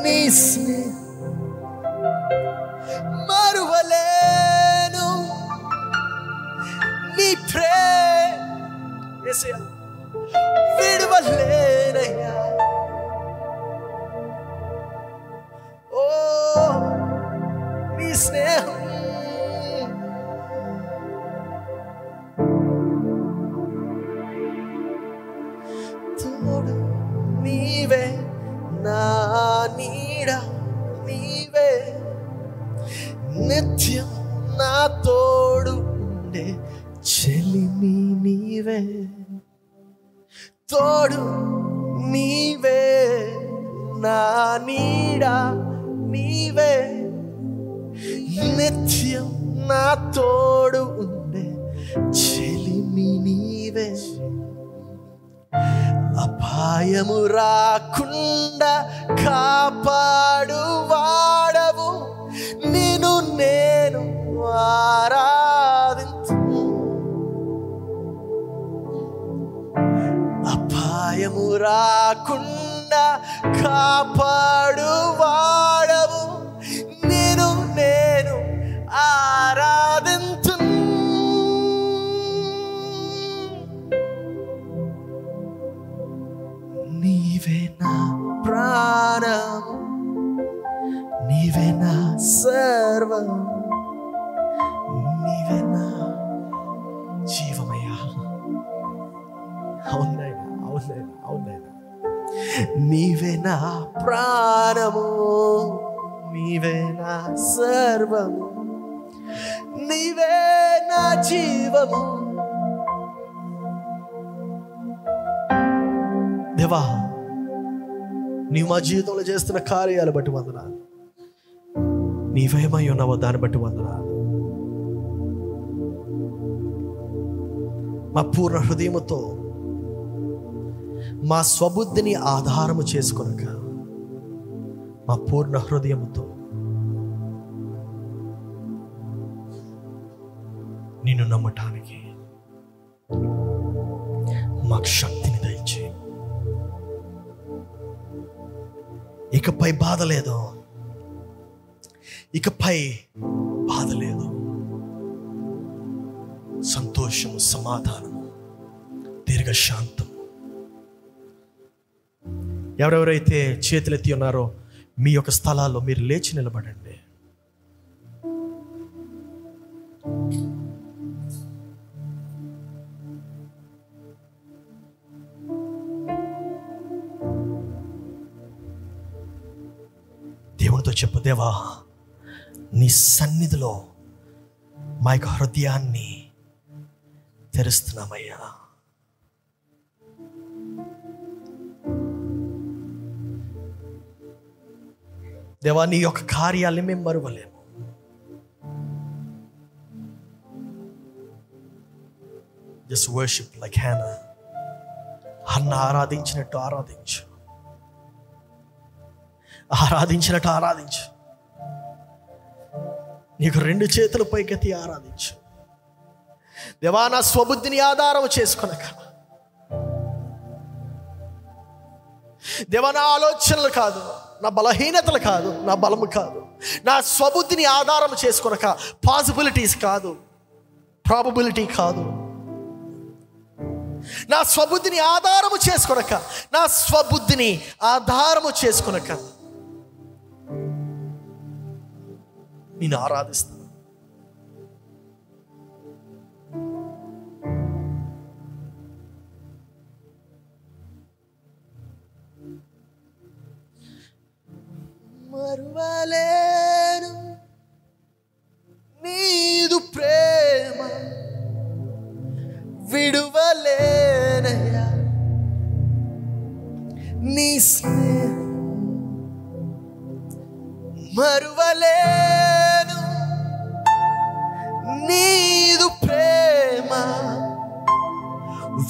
నీ స్నేహం. మరువలేను నీ ప్రేమ, విడువలేనయ్యా ఓ నీ స్నేహం. తోడు నీవే, నా నీడ నీవే, నిత్యం నా తోడు ఉండే చెలిమి నీవే. తోడు నీవే, నా నీడ నీవే, నిత్యం నా తోడు ఉండే చెలిమి నీవే. అపాయము రాకుండా కాపాడు వాడవు, నిన్ను నేను ఆరాధించు. అపాయము రాకుండా కాపాడు వాడవు, నిన్ను నేను ఆరాధించు. నీవే నా ప్రాణము, నీవే నా సర్వం, నీవే నా జీవమయ్యా. అవునైనా అవునైనా అవునైనా. నీవే నా ప్రాణము, నీవే నా సర్వము, నీవే నా జీవము. దేవా, నీవు మా జీవితంలో చేస్తున్న కార్యాలు బట్టి వందనాలు. నీవేమై ఉన్నావో దాన్ని బట్టి వందనాలు. మా పూర్ణ హృదయముతో, మా స్వబుద్ధిని ఆధారము చేసుకొనక, మా పూర్ణ హృదయముతో నిన్ను నమ్మటానికి మాకు శక్తిని దయచేయి. ఇకపై బాధ లేదు, ఇకపై బాధ లేదు. సంతోషము, సమాధానము, దీర్ఘశాంతం. ఎవరెవరైతే చేతులెత్తి ఉన్నారో మీ యొక్క స్థలాల్లో మీరు లేచి నిలబడండి. దేవునితో చెప్పు, దేవా నీ సన్నిధిలో మా యొక్క హృదయాన్ని తెరుస్తున్నామయ్యా. దేవా నీ యొక్క కార్యాలని మేము మరువలేము. Just worship like Hannah. Hannah ఆరాధించినట్టు ఆరాధించు, ఆరాధించినట్టు ఆరాధించు. నీకు రెండు చేతులు పైకెత్తి ఆరాధించు. దేవా నా స్వబుద్ధిని ఆధారం చేసుకొనక, దేవా నా ఆలోచనలు కాదు, నా బలహీనతలు కాదు, నా బలము కాదు, నా స్వబుద్ధిని ఆధారం చేసుకొనక, పాసిబిలిటీస్ కాదు, ప్రాబబిలిటీ కాదు, నా స్వబుద్ధిని ఆధారము చేసుకొనక, నా స్వబుద్ధిని ఆధారము చేసుకొనక నేను ఆరాధిస్తాను. మరువలేను నీదు ప్రేమ, విడువలేనయ్యా నీ స్నేహం. మరువలేను నీదు ప్రేమ,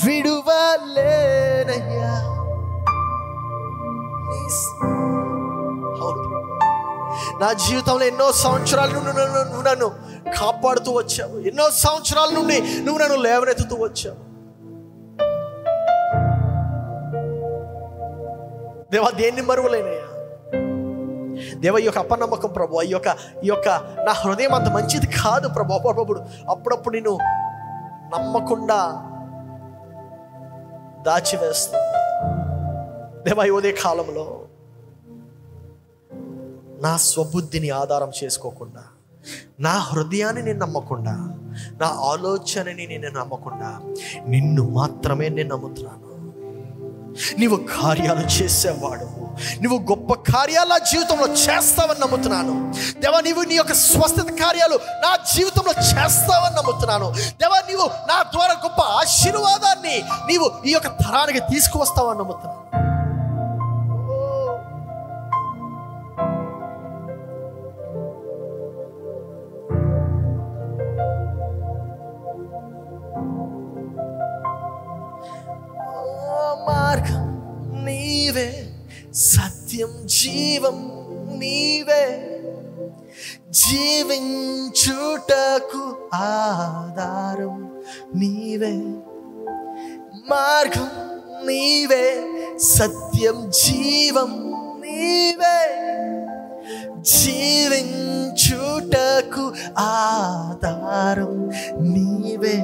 విడువలేనయ్యా నీ స్నేహం. నా జీవితంలో ఎన్నో సంవత్సరాల నుండి నువ్వు నన్ను కాపాడుతూ వచ్చావు. ఎన్నో సంవత్సరాల నుండి నువ్వు నన్ను లేవనెత్తుతూ వచ్చావు. దేవా, దేన్ని మరువలేనయ్యా. దేవ, ఈ యొక్క అపనమ్మకం ప్రభు, ఈ యొక్క నా హృదయం అంత మంచిది కాదు ప్రభు. అప్పుడప్పుడు నేను నమ్మకుండా దాచివేస్తాను. దేవా, ఈ ఉదయ కాలంలో నా స్వబుద్ధిని ఆధారం చేసుకోకుండా, నా హృదయాన్ని నేను నమ్మకుండా, నా ఆలోచనని నేను నమ్మకుండా నిన్ను మాత్రమే నేను నమ్ముతున్నాను. నీవు కార్యాలు చేసేవాడు, నువ్వు గొప్ప కార్యాలు నా జీవితంలో చేస్తావని నమ్ముతున్నాను. దేవా, నీవు నీ యొక్క స్వస్థత కార్యాలు నా జీవితంలో చేస్తావని నమ్ముతున్నాను. దేవా, నీవు నా ద్వారా గొప్ప ఆశీర్వాదాన్ని నీవు ఈ యొక్క తరానికి తీసుకువస్తావని నమ్ముతున్నాను. మార్గం నీవే, సత్యం జీవం నీవే, జీవించుటకు ఆధారం నీవే. మార్గం నీవే, సత్యం జీవం నీవే, జీవించుటకు ఆధారం నీవే.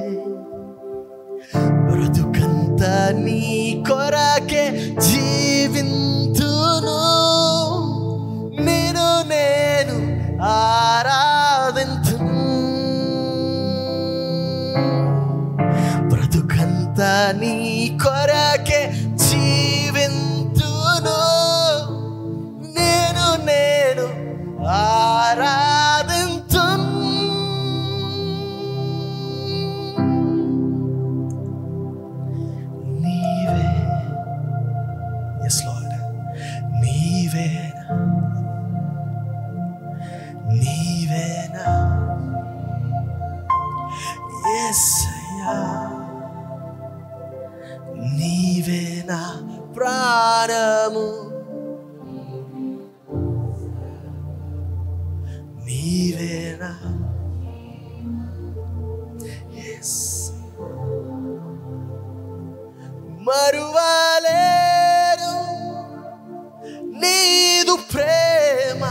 బ్రతుకంతా నీ కొరకే జీవింతును, నేను ఆరాధింతును. బ్రతుకంతా నీ కొరకే జీవింతును, నేను ఆరాధింతును. Yes, Lord. నీవేనా యేసయ్యా, నీవేనా ప్రాణము, నీవేనా. Yes. మరువలేను నీదు ప్రేమ,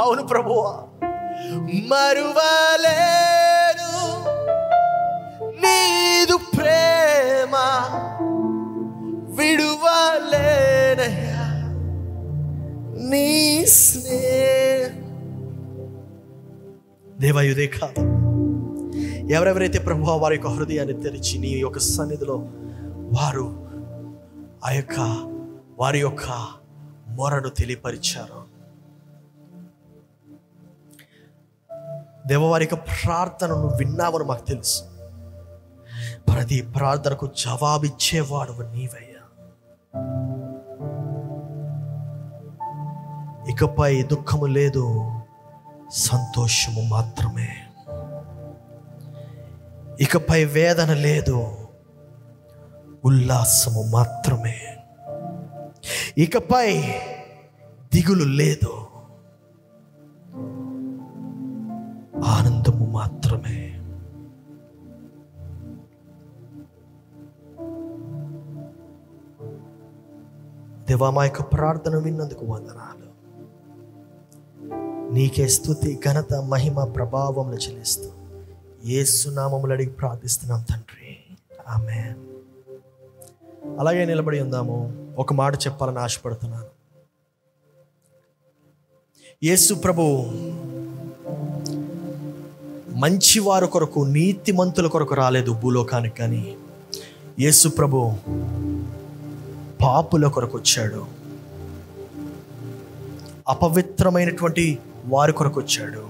అవును ప్రభువా, మరువలేను నీదు ప్రేమ, విడువలేనయ్యా నీ స్నేహం. దేవా, ఇదే కాదు, ఎవరెవరైతే ప్రభువా వారి యొక్క హృదయాన్ని తెరిచి నీ యొక్క సన్నిధిలో వారి యొక్క మొరను తెలియపరిచారు, దేవ, వారి యొక్క ప్రార్థనను విన్నావని మాకు తెలుసు. ప్రతి ప్రార్థనకు జవాబిచ్చేవాడు నీవయ్యా. ఇకపై దుఃఖము లేదు, సంతోషము మాత్రమే. ఇకపై వేదన లేదు, ఉల్లాసము మాత్రమే. ఇకపై దిగులు లేదు, ఆనందము మాత్రమే. దేవా, మా యొక్క ప్రార్థన విన్నందుకు వందనాలు. నీకే స్తుతి, ఘనత, మహిమ, ప్రభావములు చెల్లిస్తూ యేసు నామములో అడిగి ప్రార్థిస్తున్నాం తండ్రి, ఆమేన్. అలాగే నిలబడి ఉందాము. ఒక మాట చెప్పాలని ఆశపడుతున్నాను. యేసు ప్రభు మంచివారు కొరకు, నీతిమంతుల కొరకు రాలేదు భూలోకానికి, కానీ యేసు ప్రభు పాపుల కొరకు వచ్చాడు. అపవిత్రమైనటువంటి వారి కొరకు వచ్చాడు.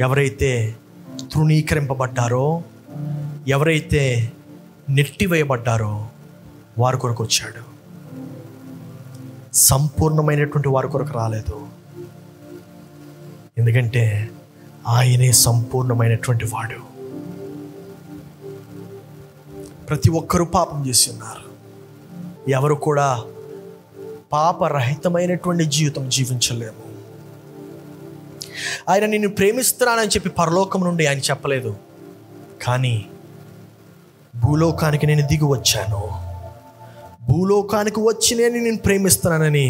ఎవరైతే తృణీకరింపబడ్డారో, ఎవరైతే నెట్టివేయబడ్డారో వారి కొరకు వచ్చాడు. సంపూర్ణమైనటువంటి వారి కొరకు రాలేదు. ఎందుకంటే ఆయనే సంపూర్ణమైనటువంటి వాడు. ప్రతి ఒక్కరూ పాపం చేసి ఉన్నారు. ఎవరు కూడా పాపరహితమైనటువంటి జీవితం జీవించలేము. ఆయన నిన్ను ప్రేమిస్తున్నానని చెప్పి పరలోకం నుండి ఆయన చెప్పలేదు, కానీ భూలోకానికి నేను దిగి వచ్చాను, భూలోకానికి వచ్చి నేను ప్రేమిస్తున్నానని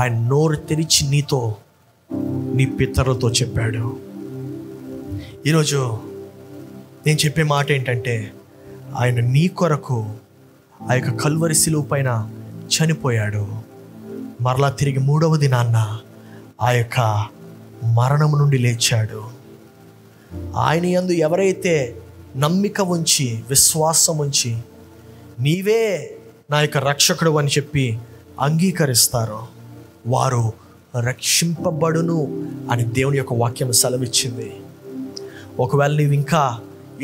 ఆయన నోరు తెరిచి నీతో, నీ పితరులతో చెప్పాడు. ఈరోజు నేను చెప్పే మాట ఏంటంటే, ఆయన నీ కొరకు ఆ యొక్క కల్వరి శిలువ పైన చనిపోయాడు. మరలా తిరిగి 3వ దినాన్న ఆ యొక్క మరణం నుండి లేచాడు. ఆయన యందు ఎవరైతే నమ్మిక ఉంచి, విశ్వాసం ఉంచి, నీవే నా యొక్క రక్షకుడు అని చెప్పి అంగీకరిస్తారో వారు రక్షింపబడును అని దేవుని యొక్క వాక్యం సెలవిచ్చింది. ఒకవేళ నీవు ఇంకా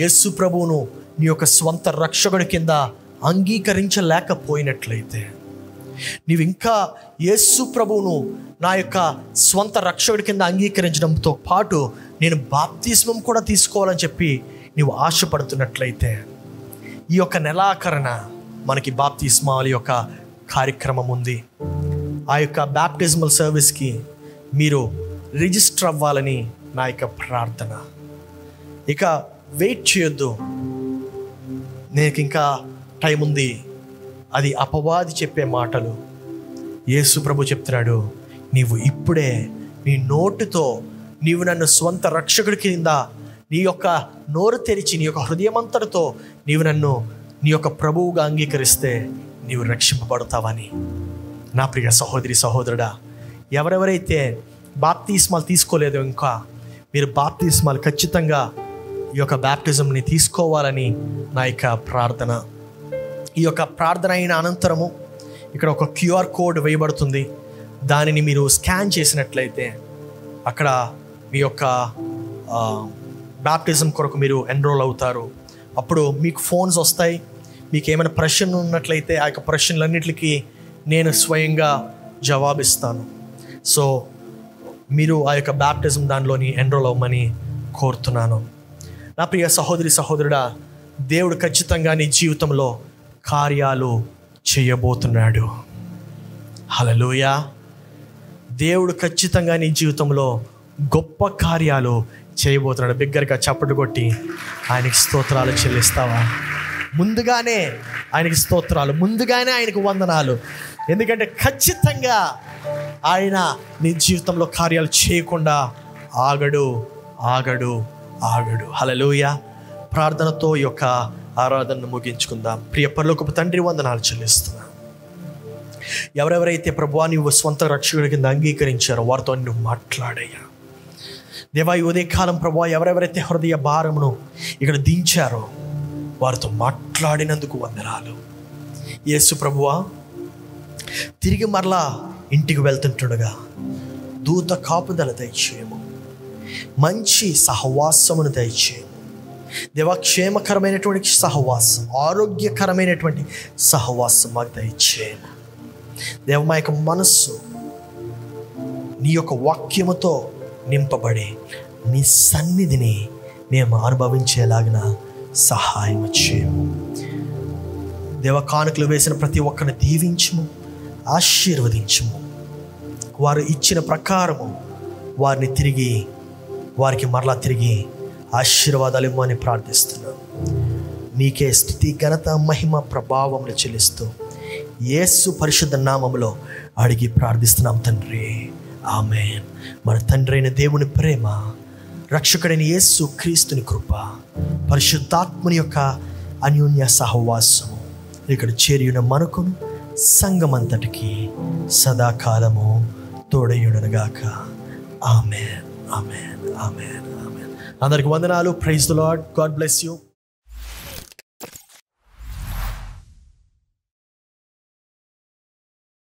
యేసు ప్రభువును నీ యొక్క స్వంత రక్షకుడి కింద అంగీకరించలేకపోయినట్లయితే, నీవు ఇంకా యేసు ప్రభువును నా యొక్క స్వంత రక్షకుడి కింద అంగీకరించడంతో పాటు నేను బాప్తిస్మం కూడా తీసుకోవాలని చెప్పి నీవు ఆశపడుతున్నట్లయితే, ఈ యొక్క నెలాఖరున మనకి బాప్తిస్మాల యొక్క కార్యక్రమం ఉంది. ఆ యొక్క బ్యాప్టిజమల్ సర్వీస్కి మీరు రిజిస్టర్ అవ్వాలని నా యొక్క ప్రార్థన. ఇక వెయిట్ చేయొద్దు, నీకు ఇంకా టైం ఉంది. అది అపవాది చెప్పే మాటలు. యేసు ప్రభు చెప్తున్నాడు, నీవు ఇప్పుడే నీ నోటితో నీవు నన్ను స్వంత రక్షకుడి కింద నీ యొక్క నోరు తెరిచి, నీ యొక్క హృదయమంతటితో నీవు నన్ను నీ యొక్క ప్రభువుగా అంగీకరిస్తే నీవు రక్షింపబడతావని. నా ప్రియ సహోదరి సహోదరుడా, ఎవరెవరైతే బాప్తిస్మాలు తీసుకోలేదో, ఇంకా మీరు బాప్తిస్మాలు ఖచ్చితంగా ఈ యొక్క బ్యాప్టిజంని తీసుకోవాలని నా యొక్క ప్రార్థన. ఈ యొక్క ప్రార్థన అయిన అనంతరము ఇక్కడ ఒక క్యూఆర్ కోడ్ వేయబడుతుంది. దానిని మీరు స్కాన్ చేసినట్లయితే అక్కడ మీ యొక్క బ్యాప్టిజం కొరకు మీరు ఎన్రోల్ అవుతారు. అప్పుడు మీకు ఫోన్స్ వస్తాయి. మీకు ఏమైనా ప్రశ్నలు ఉన్నట్లయితే ఆ యొక్క ప్రశ్నలన్నిటికీ నేను స్వయంగా జవాబిస్తాను. సో మీరు ఆ యొక్క బ్యాప్టిజం దానిలోని ఎన్రోల్ అవ్వమని కోరుతున్నాను. నా ప్రియ సహోదరి సహోదరుడా, దేవుడు ఖచ్చితంగా నీ జీవితంలో కార్యాలు చేయబోతున్నాడు. హల్లెలూయా. దేవుడు ఖచ్చితంగా నీ జీవితంలో గొప్ప కార్యాలు చేయబోతున్నాడు. బిగ్గరగా చప్పట్లు కొట్టి ఆయనకి స్తోత్రాలు చెల్లిస్తావా? ముందుగానే ఆయనకి స్తోత్రాలు, ముందుగానే ఆయనకు వందనాలు. ఎందుకంటే ఖచ్చితంగా ఆయన నీ జీవితంలో కార్యాలు చేయకుండా ఆగడు. హల్లెలూయా. ప్రార్థనతో ఈ యొక్క ఆరాధనను ముగించుకుందాం. ప్రియ పరలోకపు తండ్రి, వందనాలు చెల్లిస్తున్నాను. ఎవరెవరైతే ప్రభువా నీవు స్వంత రక్షకుడి కింద అంగీకరించారో వారితో నువ్వు మాట్లాడయ్యా. దేవా, ఈ ఉదయకాలం ప్రభువా ఎవరెవరైతే హృదయ భారమును ఇక్కడ దించారో వారితో మాట్లాడినందుకు వందనాలు. యేసు ప్రభువా, తిరిగి మరలా ఇంటికి వెళ్తుంటుండగా దూత కాపుదల దయచేయము, మంచి సహవాసమును దయచేయము. దేవా, క్షేమకరమైనటువంటి సహవాసం, ఆరోగ్యకరమైనటువంటి సహవాసం మాకు దయచేయము. దేవ, మా యొక్క మనస్సు నీ యొక్క వాక్యముతో నింపబడి నీ సన్నిధిని మేము అనుభవించేలాగిన సహాయం చేయము. దేవ, కానుకలు వేసిన ప్రతి ఒక్కరిని దీవించము, ఆశీర్వదించము. వారు ఇచ్చిన ప్రకారము వారికి మరలా తిరిగి ఆశీర్వాదాలు ఇవ్వమని ప్రార్థిస్తున్నాం. నీకే స్తుతి, ఘనత, మహిమ, ప్రభావములు చెల్లిస్తూ యేసు పరిశుద్ధ నామములో అడిగి ప్రార్థిస్తున్నాం తండ్రి, ఆమేన్. మన తండ్రి అయిన దేవుని ప్రేమ, రక్షకుడైన యేసు క్రీస్తుని కృప, పరిశుద్ధాత్మని యొక్క అన్యోన్య సహవాసము ఇక్కడ చేరియున్న మనకును సంఘమంతటికి సదాకాలము తోడయుండునుగాక. ఆమేన్, ఆమేన్, ఆమేన్, ఆమేన్. అందరికి వందనాలు. Praise the Lord. God bless you.